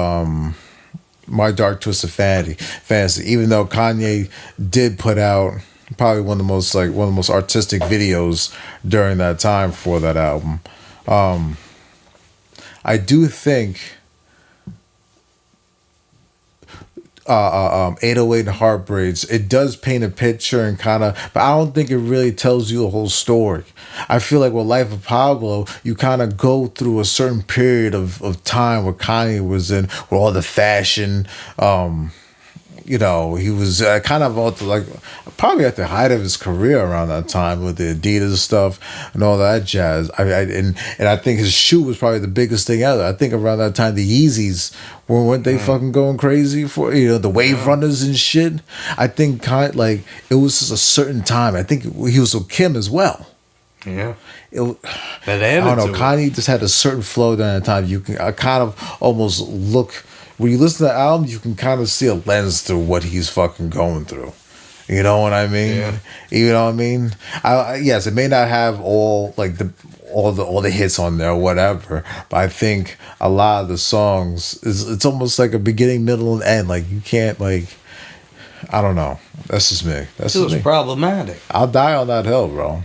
My Dark Twisted Fantasy. Even though Kanye did put out probably one of the most artistic videos during that time for that album. I do think 808 and Heartbreaks, it does paint a picture and kind of, but I don't think it really tells you a whole story. I feel like with Life of Pablo, you kind of go through a certain period of time where Kanye was in, with all the fashion, you know, he was kind of probably at the height of his career around that time with the Adidas stuff and all that jazz. And I think his shoe was probably the biggest thing ever. I think around that time the Yeezys weren't they fucking going crazy for, you know, the Wave Runners and shit. I think it was just a certain time. I think he was with Kim as well. Yeah. I don't know. Kanye just had a certain flow during that time. You can kind of almost look. When you listen to the album, you can kind of see a lens through what he's fucking going through. You know what I mean? Yeah. You know what I mean? Yes, it may not have all the hits on there or whatever, but I think a lot of the songs it's almost like a beginning, middle, and end. Like you can't I don't know. That's just me. That's it was me. problematic. I'll die on that hill, bro.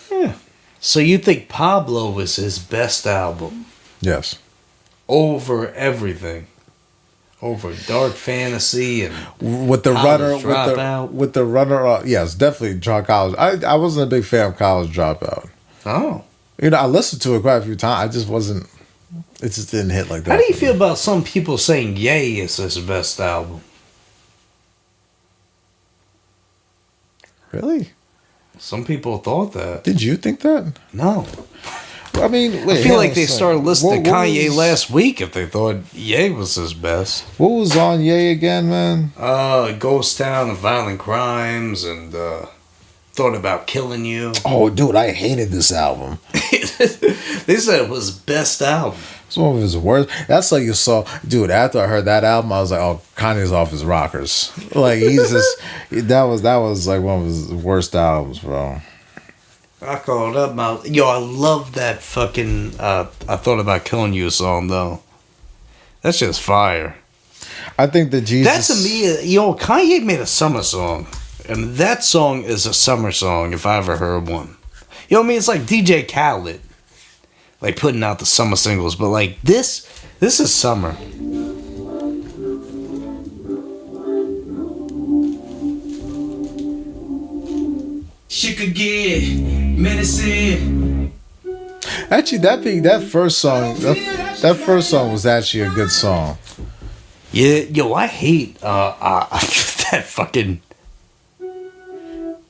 Yeah. So you think Pablo was his best album? Yes. Over everything, over Dark Fantasy and with the runner, Dropout. Yes, definitely College. I wasn't a big fan of College Dropout. Oh, you know, I listened to it quite a few times. I just wasn't. It just didn't hit like that. How do you feel about some people saying Ye is his best album? Really? Some people thought that. Did you think that? No. I mean, I feel like they started listening to Kanye last week if they thought Ye was his best. What was on Ye again, man? Ghost Town and Violent Crimes and Thought About Killing You. Oh, dude, I hated this album. They said it was best album. It's one of his worst. That's like you saw, dude. After I heard that album, I was like, "Oh, Kanye's off his rockers." Like he's just that was like one of his worst albums, bro. I called up I love that fucking I Thought About Killing You song though. That's just fire. I think that Jesus. That's to me, Kanye made a summer song, and that song is a summer song if I ever heard one. You know what I mean? It's like DJ Khaled, like putting out the summer singles, but like this is summer. She could get medicine. Actually, that first song was actually a good song. Yeah, I hate that fucking.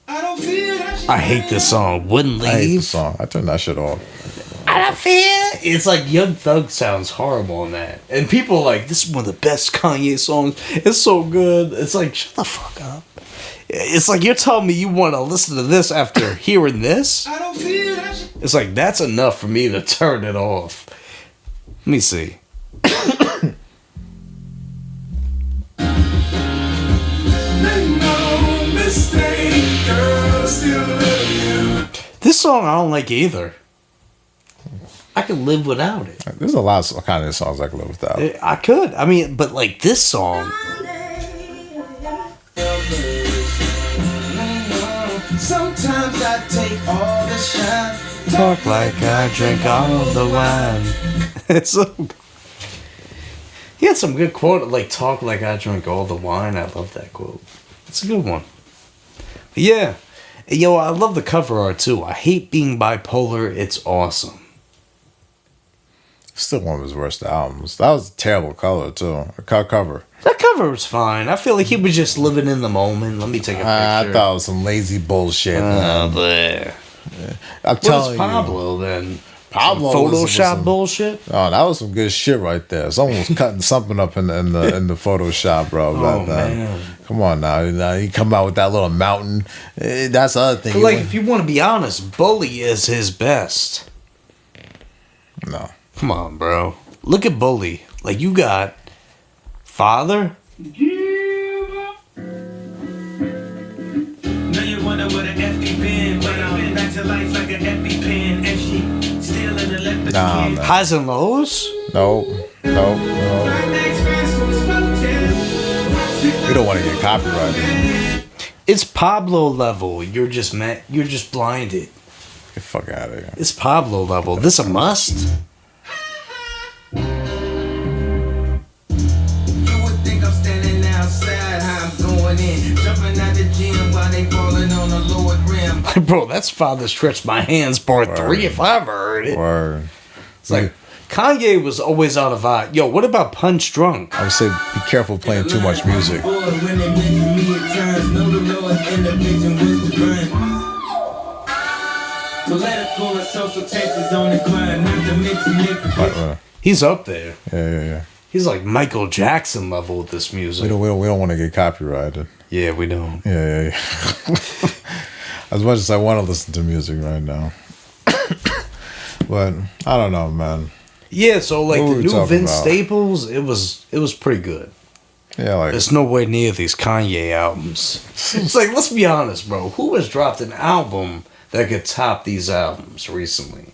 I hate this song. Wouldn't leave. I hate the song. I turned that shit off. I don't feel It's like Young Thug sounds horrible on that. And people are like, this is one of the best Kanye songs. It's so good. It's like, shut the fuck up. It's like you're telling me you want to listen to this after hearing this? I don't feel that shit. It's like, that's enough for me to turn it off. Let me see. Make no mistake, girl, still love you. This song I don't like either. I could live without it. There's a lot of kind of songs I can live without. I could. I mean, but like this song. Sometimes I take all the shine. Talk like I drink all the wine. It's so. He had some good quote like "Talk like I drink all the wine." I love that quote. It's a good one. But yeah, yo, I love the cover art too. I hate being bipolar. It's awesome. Still one of his worst albums. That was a terrible color too. Cover. That cover was fine. I feel like he was just living in the moment. Let me take a picture. I thought it was some lazy bullshit. But I'm what telling is Pablo then? Pablo Some was Photoshop some- bullshit. Oh, that was some good shit right there. Someone was cutting something up in the Photoshop, bro. Oh, man. Come on now. You come out with that little mountain. That's the other thing. But like, if you want to be honest, Bully is his best. No. Come on, bro. Look at Bully. Like, you got Father. Give up. Now you wonder what an FD been. But I'm back to life like an EpiPen. And she still in the left. Nah, man. Highs and Lows. No. No. We don't want to get copyrighted. It's Pablo level. You're just You're just blinded. Get the fuck out of here. It's Pablo level. This a must. You would think I'm standing outside, how I'm going in. Jumping out the gym while they falling on the lower rim. Bro, that's Father Stretch My Hands Part 3 if I ever heard it. Word. It's like, Kanye was always on a vibe. Yo, what about Punch Drunk? I would say be careful playing too much music. Boy, when they mention me at times, know the Lord intervention was divine. Political and social tensions on the climb, not to mention it. He's up there. Yeah. He's like Michael Jackson level with this music. We don't want to get copyrighted. Yeah, we don't. Yeah. As much as I want to listen to music right now. But I don't know, man. Yeah, so like What were the we new talking Vince about? Staples, it was pretty good. Yeah, like There's nowhere near these Kanye albums. It's like, let's be honest, bro. Who has dropped an album that could top these albums recently?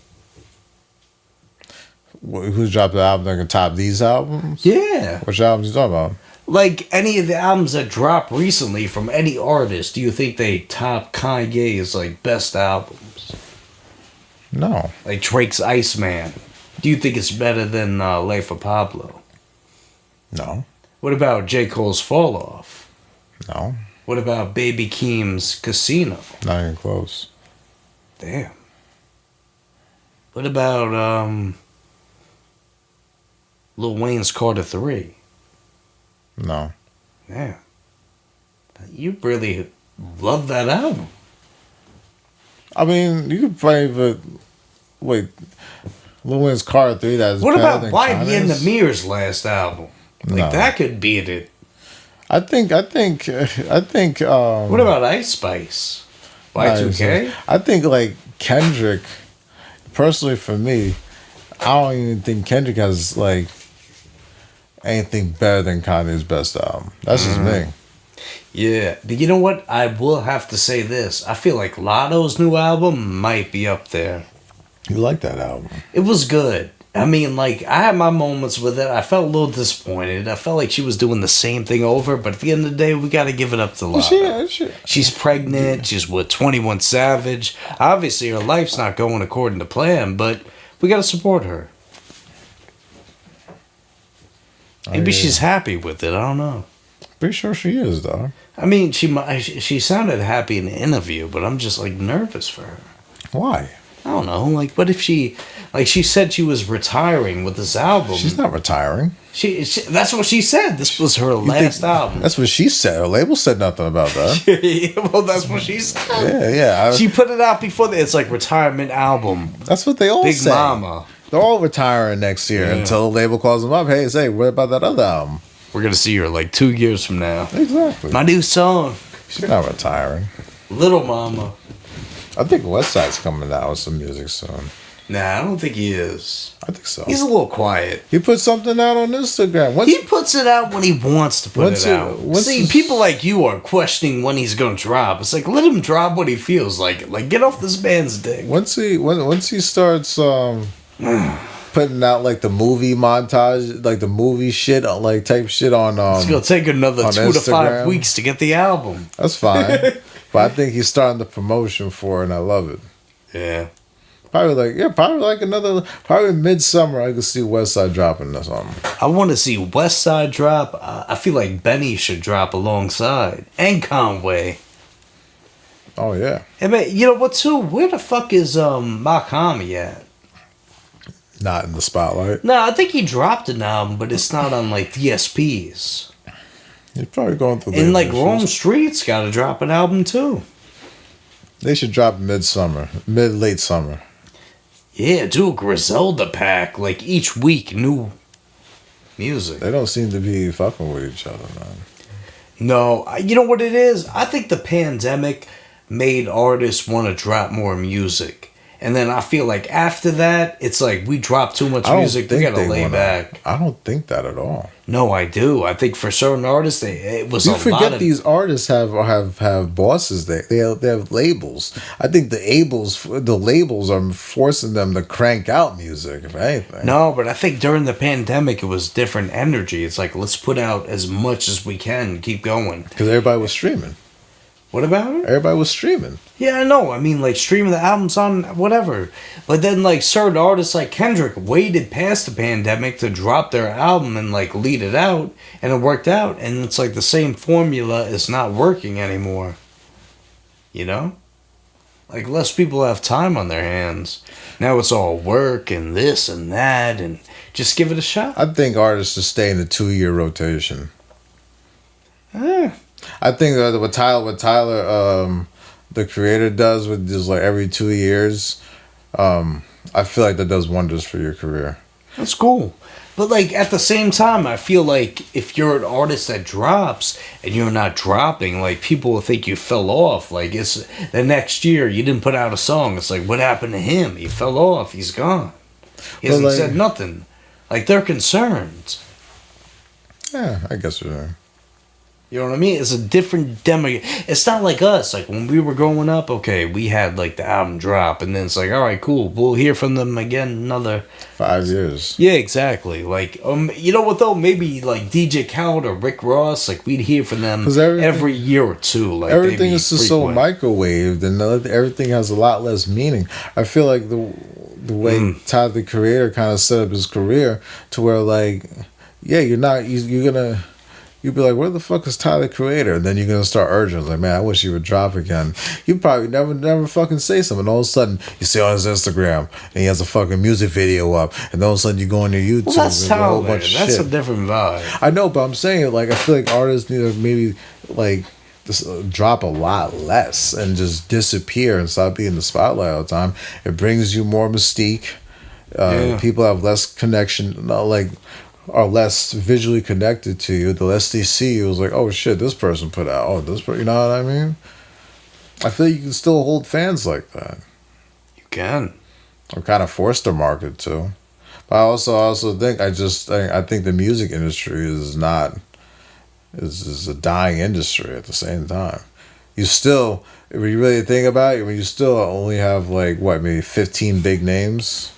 who's dropped the album that can top these albums? Yeah. Which albums you talking about? Like any of the albums that dropped recently from any artist, do you think they top Kanye's like best albums? No. Like Drake's Iceman. Do you think it's better than Life of Pablo? No. What about J. Cole's Fall Off? No. What about Baby Keem's Casino? Not even close. Damn. What about Lil Wayne's Carter 3? No. Yeah. You really love that album. I mean, you could play the wait, Lil Wayne's Car 3. That's What better about than YB and the Kanye's? Mirror's last album? Like No. that could beat it. I think. What about Ice Spice? Y2K? I think like Kendrick. Personally, for me, I don't even think Kendrick has like anything better than Kanye's best album. That's just me. Yeah. But you know what? I will have to say this. I feel like Lotto's new album might be up there. You like that album? It was good. I mean, like, I had my moments with it. I felt a little disappointed. I felt like she was doing the same thing over, but at the end of the day, we got to give it up to Lotto. She's pregnant. She's with 21 Savage. Obviously, her life's not going according to plan, but we got to support her. Maybe she's happy with it. I don't know. Pretty sure she is, though. I mean, she sounded happy in the interview, but I'm just, like, nervous for her. Why? I don't know. Like, what if she said she was retiring with this album? She's not retiring. She that's what she said. This was her last album. That's what she said. Her label said nothing about that. Well, that's what she said. Yeah. She put it out before it's like retirement album. That's what they all Big say. Mama. They're all retiring next year Yeah. until the label calls them up. Hey, say, what about that other album? We're gonna see her like 2 years from now. Exactly. My new song, She's not retiring. Little Mama. I think West Side's coming out with some music soon. Nah, I don't think he is. I think so. He's a little quiet. He put something out on Instagram. He puts it out when he wants to put What's it it- out. what's See, his- people like you are questioning when he's gonna drop. It's like, let him drop what he feels like. Like, get off this man's dick. once he starts putting out like the movie montage, like the movie shit, like type shit on It's gonna take another on 2 to 5 Instagram. weeks to get the album. that's fine. But I think he's starting the promotion for it, and I love it. Yeah. Probably midsummer. I could see West Side dropping or something. I want to see West Side drop. I feel like Benny should drop alongside. And Conway. Oh yeah, I mean, you know what, too? Where the fuck is Makami at? not in the spotlight. No, I think he dropped an album, but it's not on, like, DSPs. He's probably going through. And, like, label Rome issues. Street's got to drop an album, too. They should drop late summer. Yeah, do a Griselda pack. Like, each week, new music. They don't seem to be fucking with each other, man. No, you know what it is? I think the pandemic made artists want to drop more music. And then I feel like after that, it's like we drop too much music. We gotta lay back. I don't think that at all. No, I do. I think for certain artists, it was You a lot forget of. these artists have bosses. They have labels. I think the labels are forcing them to crank out music. If anything, No, but I think during the pandemic, it was different energy. It's like, let's put out as much as we can, keep going. because everybody was streaming. What about it? Everybody was streaming. Yeah, I know. I mean, like, streaming the albums on whatever. But then, like, certain artists like Kendrick waited past the pandemic to drop their album and, like, lead it out. And it worked out. And it's like the same formula is not working anymore. You know? Like, less people have time on their hands. Now it's all work and this and that. And just give it a shot. I think artists should stay in the 2-year rotation. Eh. I think that what Tyler, the creator, does with just like every 2 years, I feel like that does wonders for your career. That's cool. But, like, at the same time, I feel like if you're an artist that drops and you're not dropping, like, people will think you fell off. Like, it's the next year you didn't put out a song. It's like, what happened to him? He fell off. He's gone. He hasn't like- said nothing. Like, they're concerned. Yeah, I guess you're right. You know what I mean? It's a different demo. It's not like us. Like, when we were growing up, okay, we had, like, the album drop. And then it's like, all right, cool. We'll hear from them again another... 5 years. Yeah, exactly. Like, you know what though? Maybe like DJ Khaled or Rick Ross. Like, we'd hear from them 'Cause every year or two. Like, Everything they'd be is just so frequent. microwaved, and everything has a lot less meaning. I feel like the way Tyler the Creator kind of set up his career to where, like, yeah, you're gonna. You'd be like, where the fuck is Tyler the Creator? And then you're going to start urging. Like, man, I wish he would drop again. You probably never fucking say something. And all of a sudden, you see on his Instagram, and he has a fucking music video up. And all of a sudden, you go on your YouTube, Well, that's and there's a whole Tyler. bunch of That's shit. a different vibe. I know, but I'm saying, like, I feel like artists need to maybe, like, just drop a lot less and just disappear and stop being in the spotlight all the time. It brings you more mystique. Yeah. People have less connection, are less visually connected to you. The less they see you, it's like, oh shit, this person put out. Oh, this person, you know what I mean? I feel like you can still hold fans like that. You can. I'm kind of forced to market too. But I also think I think the music industry is a dying industry at the same time. You still, when you really think about it, when you still only have like what, maybe 15 big names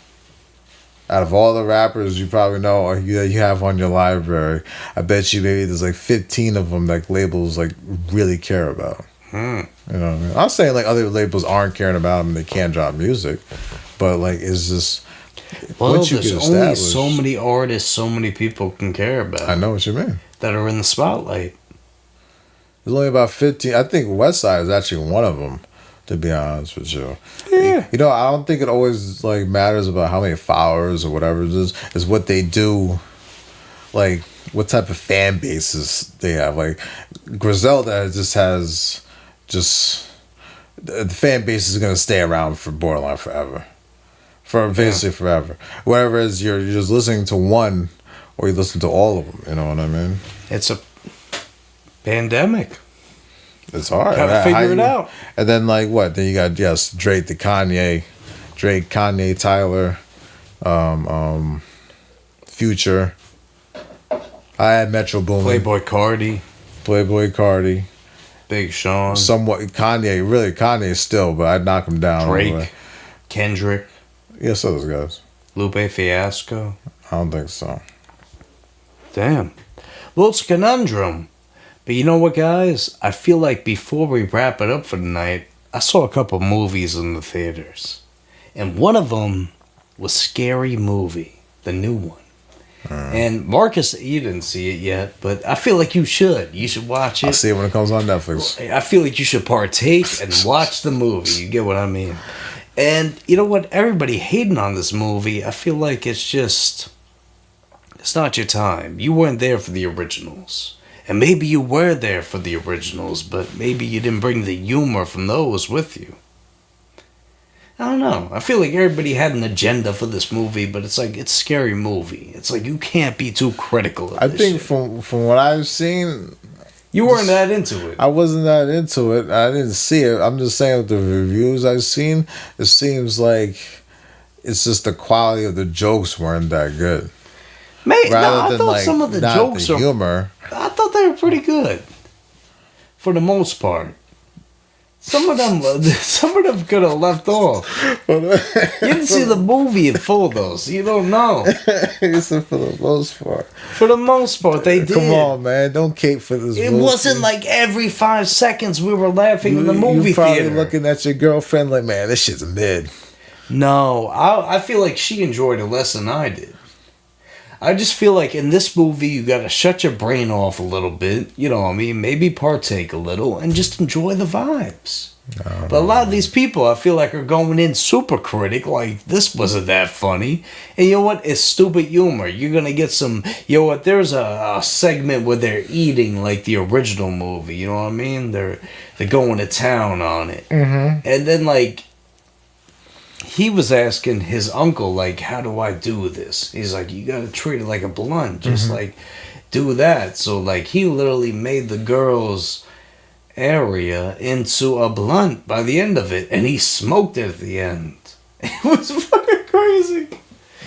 out of all the rappers you probably know or you have on your library, I bet you maybe there's like 15 of them that labels like really care about. You know what I mean? I'm not saying like other labels aren't caring about them, they can't drop music, but like it's just Well, once you there's get only established, so many artists, so many people can care about. I know what you mean. That are in the spotlight. There's only about 15. I think Westside is actually one of them, to be honest with you. Yeah. You know, I don't think it always like matters about how many followers or whatever it is what they do, like what type of fan bases they have. Like Griselda has the fan base is gonna stay around for borderline forever. for basically forever. Whatever it is, you're just listening to one, or you listen to all of them. You know what I mean? It's a pandemic. It's hard. Gotta How figure it you- out. And then like what? Then you got Drake to Kanye, Tyler, Future. I had Metro Boomin, Playboy Cardi, Playboy Cardi, Big Sean, somewhat Kanye still, but I'd knock him down. all the way. Drake, Kendrick, Yes, those guys. Lupe Fiasco. I don't think so. Damn. Well, it's a conundrum. But you know what, guys? I feel like before we wrap it up for the night, I saw a couple movies in the theaters. And one of them was Scary Movie, the new one. And Marcus, you didn't see it yet, but I feel like you should. You should watch it. I'll see it when it comes on Netflix. I feel like you should partake and watch the movie. You get what I mean? And you know what? Everybody hating on this movie, I feel like it's not your time. You weren't there for the originals. And maybe you were there for the originals, but maybe you didn't bring the humor from those with you. I don't know. I feel like everybody had an agenda for this movie, but it's like, it's a scary movie. It's like, you can't be too critical of I this think shit. from what I've seen, You weren't that into it. I wasn't that into it. I didn't see it. I'm just saying with the reviews I've seen, it seems like it's just the quality of the jokes weren't that good. I Rather thought than some of the not jokes the are humor. I thought they were pretty good, for the most part. Some of them could have left off. You didn't see the movie in full, though, so you don't know. Except for the most part. For the most part, they did. Come on, man! Don't cape for this. It movie. wasn't like every 5 seconds we were laughing in the You movie probably theater. looking at your girlfriend like, man, this shit's mid. No, I feel like she enjoyed it less than I did. I just feel like in this movie, you gotta shut your brain off a little bit, you know what I mean? Maybe partake a little and just enjoy the vibes. But a lot of these people, I feel like, are going in super critic, like, this wasn't that funny. And you know what? It's stupid humor. You're gonna get some, you know what? There's a segment where they're eating like the original movie, you know what I mean? They're going to town on it. Mm-hmm. And then, like, he was asking his uncle, like, how do I do this? He's like, you gotta treat it like a blunt. Just, like, do that. So, like, he literally made the girl's area into a blunt by the end of it. And he smoked it at the end. It was fucking crazy.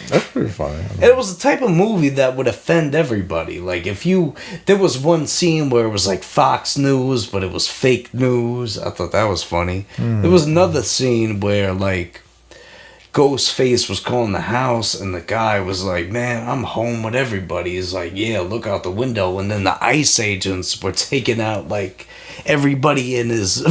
That's pretty funny. And it was the type of movie that would offend everybody. Like, there was one scene where it was like Fox News, but it was fake news. I thought that was funny. There was another scene where, like, Ghostface was calling the house, and the guy was like, man, I'm home with everybody. He's like, yeah, look out the window. And then the ICE agents were taking out, like, everybody in his...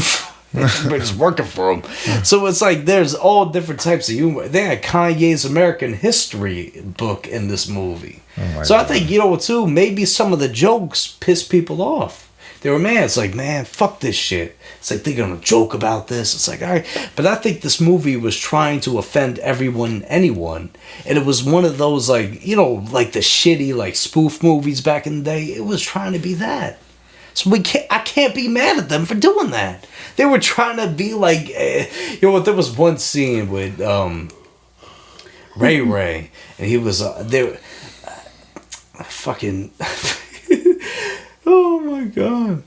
everybody's working for him. So it's like there's all different types of humor. They had Kanye's American History book in this movie. So I think, you know, too, maybe some of the jokes piss people off. They were mad. It's like, man, fuck this shit. It's like, they're going to joke about this. It's like, all right. But I think this movie was trying to offend anyone. And it was one of those, like, you know, like the shitty, like, spoof movies back in the day. It was trying to be that. So I can't be mad at them for doing that. They were trying to be like, you know what? There was one scene with Ray Ray, and he was there. Fucking, oh my god.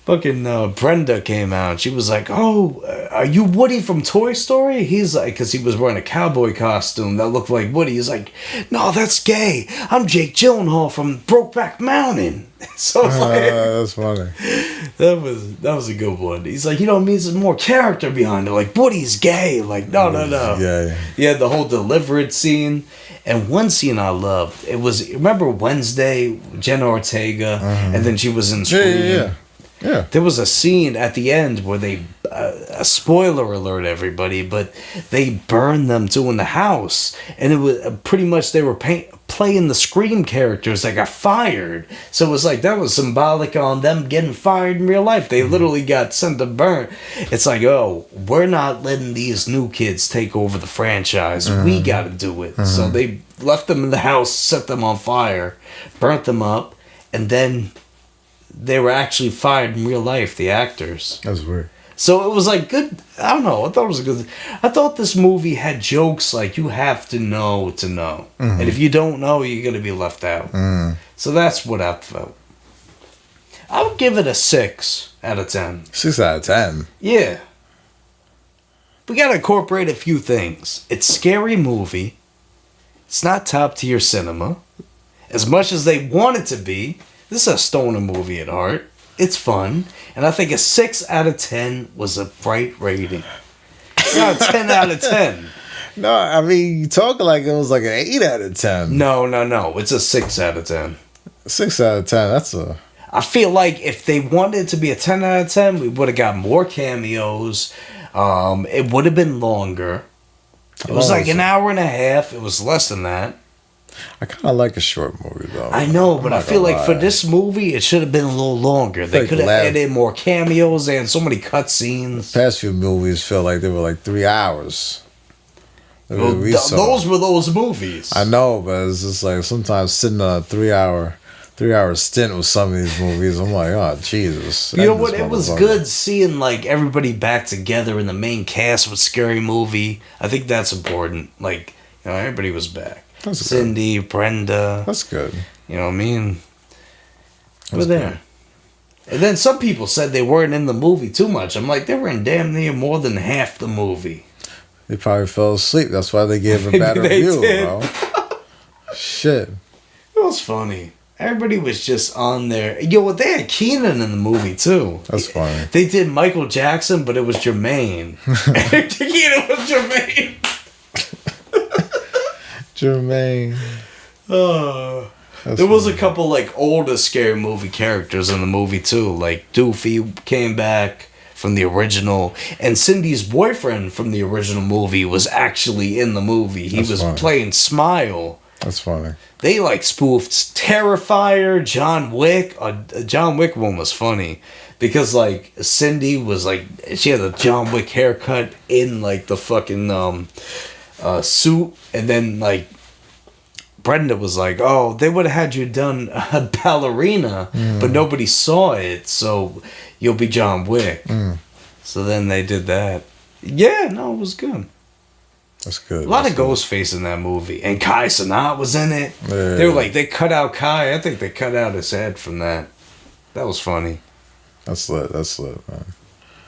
Fucking Brenda came out. She was like, "Oh, are you Woody from Toy Story?" He's like, because he was wearing a cowboy costume that looked like Woody. He's like, "No, that's gay. I'm Jake Gyllenhaal from Brokeback Mountain." So it's like, That's funny. that was a good one. He's like, you know, it means there's more character behind it. Like, Woody's gay. Like, no. Yeah. Yeah, the whole Deliverance scene. And one scene I loved, it was, remember Wednesday, Jenna Ortega, and then she was in Scream? Yeah. There was a scene at the end where they, a spoiler alert, everybody, but they burned them two in the house. And it was pretty much, they were playing the Scream characters that got fired. So it was like, that was symbolic on them getting fired in real life. They literally got sent to burn. It's like, oh, we're not letting these new kids take over the franchise. We got to do it. So they left them in the house, set them on fire, burnt them up, and then they were actually fired in real life, the actors. That's weird. So it was like good. I don't know. I thought it was a good. I thought this movie had jokes like you have to know, and if you don't know, you're gonna be left out. So that's what I felt. I would give it a 6 out of 10. 6 out of 10. Yeah. We gotta incorporate a few things. It's a scary movie. It's not top tier cinema. As much as they want it to be, this is a stoner movie at heart. It's fun. And I think a 6 out of 10 was a right rating. It's not a 10 out of 10. No, I mean, you talk like it was like an 8 out of 10. No. It's a 6 out of 10. 6 out of 10, that's a... I feel like if they wanted it to be a 10 out of 10, we would have got more cameos. It would have been longer. It was like an hour and a half. It was less than that. I kind of like a short movie, though. I know, but I feel like lie. for this movie, it should have been a little longer. They Like could have last- added more cameos and so many cutscenes. Past few movies felt like they were like 3 hours. Well, those were those movies. I know, but it's just like sometimes sitting on a 3 hour stint with some of these movies, I'm like, oh Jesus! You know what? It was good seeing like everybody back together in the main cast with Scary Movie. I think that's important. Like, you know, everybody was back. That's good. Cindy, Brenda. That's good. You know what I mean? We're That's there. And then some people said they weren't in the movie too much. I'm like, they were in damn near more than half the movie. They probably fell asleep. That's why they gave a Maybe bad they review, did. bro. Shit. It was funny. Everybody was just on there. Yo, what they had Keenan in the movie too. That's funny. They did Michael Jackson, but it was Jermaine. Keenan was Jermaine. Jermaine. There was a couple like older scary movie characters in the movie too. Like Doofy came back from the original, and Cindy's boyfriend from the original movie was actually in the movie. He That's was funny. playing Smile. That's funny. They like spoofed Terrifier, John Wick. John Wick one was funny because like Cindy was like she had a John Wick haircut in like the fucking suit, and then like Brenda was like, "Oh, they would have had you done a ballerina, but nobody saw it, so you'll be John Wick." So then they did that. Yeah, no, it was good. That's good. A lot That's of good. Ghostface in that movie. And Kai Cenat was in it. Yeah. They were like, they cut out Kai. I think they cut out his head from that. That was funny. That's lit. That's lit, man.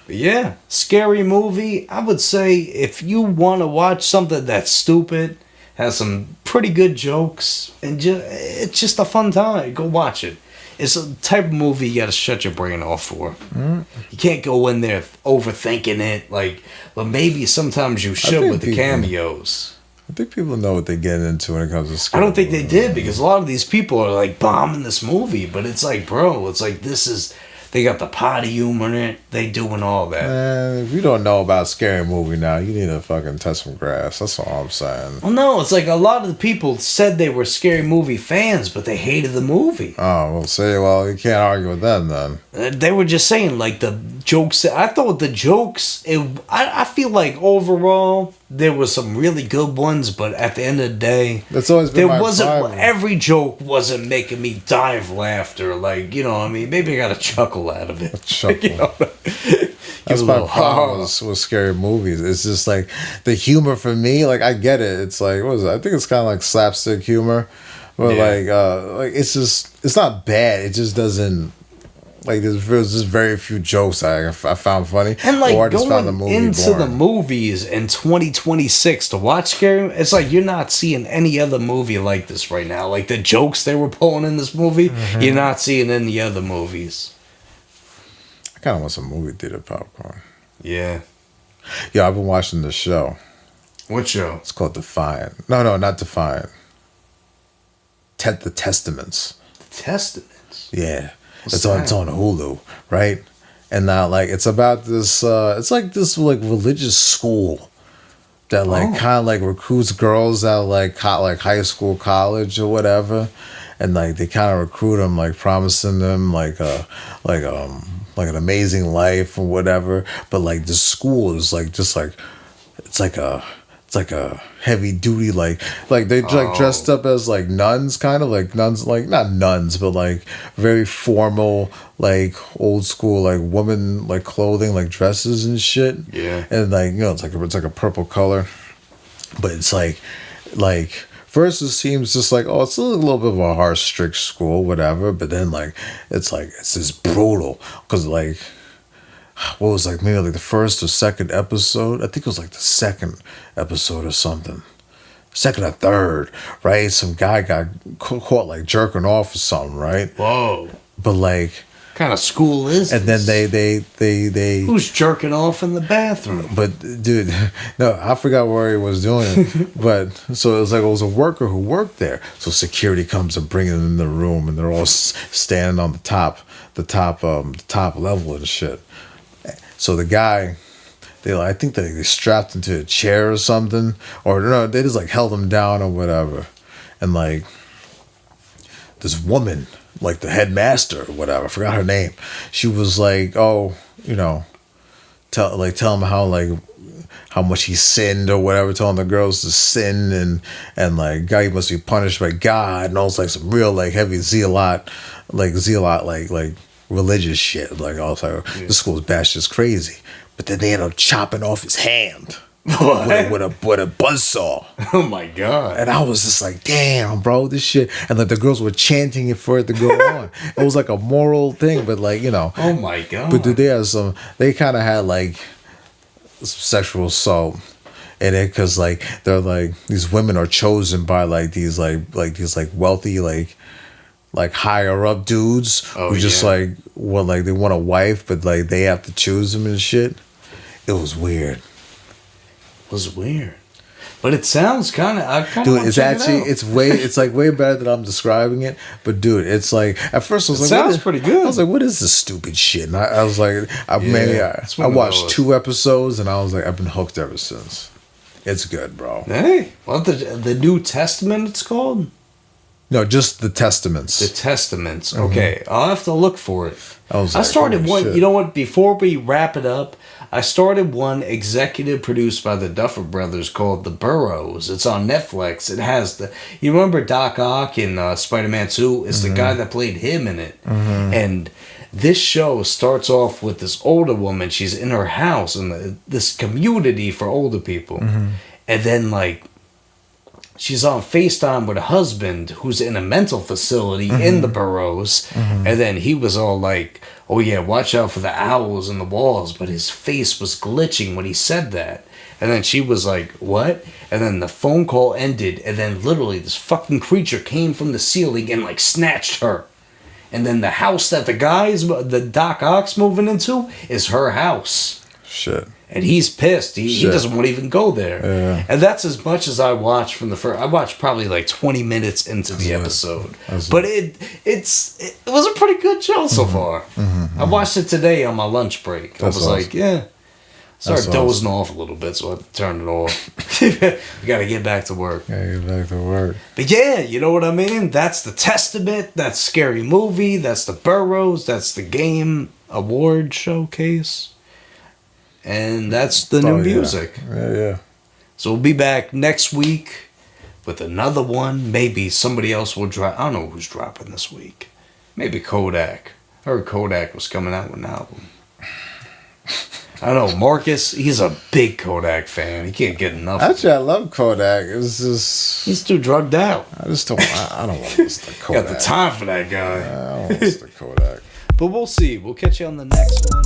But yeah, scary movie. I would say if you want to watch something that's stupid, has some pretty good jokes, and it's just a fun time, go watch it. It's a type of movie you got to shut your brain off for. You can't go in there overthinking it. Like, but maybe sometimes you should think with the people- cameos. I think people know what they're getting into when it comes to I scary don't think they movies. did because a lot of these people are like bombing this movie, but it's like, bro, it's like this is they got the potty humor in it. They doing all that. Man, if you don't know about scary movie now, you need to fucking touch some grass. That's all I'm saying. Well, no, it's like a lot of the people said they were scary movie fans, but they hated the movie. Oh, well, you can't argue with them then. They were just saying like the jokes. I thought the jokes. I feel like overall there was some really good ones, but at the end of the day, That's always been there my wasn't problem. every joke wasn't making me die of laughter. Like, you know what I mean? Maybe I got a chuckle out of it. chuckle. You know? That's my problem with scary movies. It's just like the humor for me. Like I get it. It's like what is it? I think it's kind of like slapstick humor, but like it's just it's not bad. It just doesn't like there's just very few jokes I found funny. And like or I just found the going movie into the boring. movies in 2026 to watch scary, it's like you're not seeing any other movie like this right now. Like the jokes they were pulling in this movie, you're not seeing in the other movies. I kind of want some movie theater popcorn. Yeah. Yeah, I've been watching this show. What show? It's called Defiant. No, not Defiant. The Testaments. Testaments. Yeah, What's it's that? on Hulu, right? And now like it's about this. It's like this like religious school that like kind of like recruits girls out of like high school, college, or whatever, and like they kind of recruit them, like promising them like an amazing life or whatever. But like the school is like just like it's like a it's like a heavy duty like they like dressed up as like nuns, kind of like nuns, like not nuns but like very formal, like old school like woman like clothing, like dresses and shit. Yeah. And like, you know, it's like a purple color, but it's like first it seems just like, oh, it's a little bit of a harsh, strict school, whatever, but then like it's just brutal, because like, what was like maybe like the first or second episode? I think it was like the second episode or something. Second or third, right? Some guy got caught like jerking off or something, right? Whoa. But like, Kind of school is and then this? they Who's jerking off in the bathroom? but dude, no, I forgot where he was doing it. But so it was a worker who worked there. So security comes and brings them in the room, and they're all standing on the top level of the shit. So the guy, I think they strapped him to a chair or something, or no, they just like held him down or whatever, and like this woman, like the headmaster or whatever, I forgot her name. She was like, oh, you know, tell him how much he sinned or whatever, telling the girls to sin and like God, he must be punished by God, and all like some real like heavy zealot like religious shit. Like also, this school's bash just crazy. But then they end up chopping off his hand with a buzzsaw. Oh my God. And I was just like, damn, bro, this shit. And like the girls were chanting it for it to go on. It was like a moral thing, but like, you know. Oh my God. But they kind of had like some sexual assault in it, because like they're like, these women are chosen by like these wealthy like higher up dudes who just like they want a wife, but like they have to choose them and shit. It was weird. It was weird. But it sounds kind of... Dude, it's actually, it's like way better than I'm describing it. But dude, it's like, at first I was like... sounds pretty good. I was like, what is this stupid shit? And I was like, I watched 2 episodes and I was like, I've been hooked ever since. It's good, bro. Hey, what the New Testament it's called? No, just the Testaments. The Testaments. Okay, I'll have to look for it. I started holy one. shit. You know what? Before we wrap it up, I started one executive produced by the Duffer Brothers called The Burrows. It's on Netflix. It has you remember Doc Ock in Spider-Man 2? It's the guy that played him in it. And this show starts off with this older woman. She's in her house in this community for older people, and then like, she's on FaceTime with a husband who's in a mental facility in the Burrows. And then he was all like, oh yeah, watch out for the owls in the walls. But his face was glitching when he said that. And then she was like, what? And then the phone call ended. And then literally this fucking creature came from the ceiling and like snatched her. And then the house that the Doc Ock's moving into is her house. Shit. And he's pissed. He doesn't want to even go there. Yeah. And that's as much as I watched from the first. I watched probably like 20 minutes into the episode. But it was a pretty good show so far. I watched it today on my lunch break. I was like, yeah. Started dozing off a little bit, so I turned it off. We got to get back to work. But yeah, you know what I mean? That's the Testament. That's Scary Movie. That's the Burrows. That's the Game Award Showcase. And that's the new music. Yeah. So we'll be back next week with another one. Maybe somebody else will drop. I don't know who's dropping this week. Maybe Kodak. I heard Kodak was coming out with an album. I don't know. Marcus, he's a big Kodak fan. He can't get enough. Actually, I love Kodak. It's just... He's too drugged out. I just don't... I don't want to listen to Kodak. Got the time for that guy. I don't want to listen to Kodak. But we'll see. We'll catch you on the next one.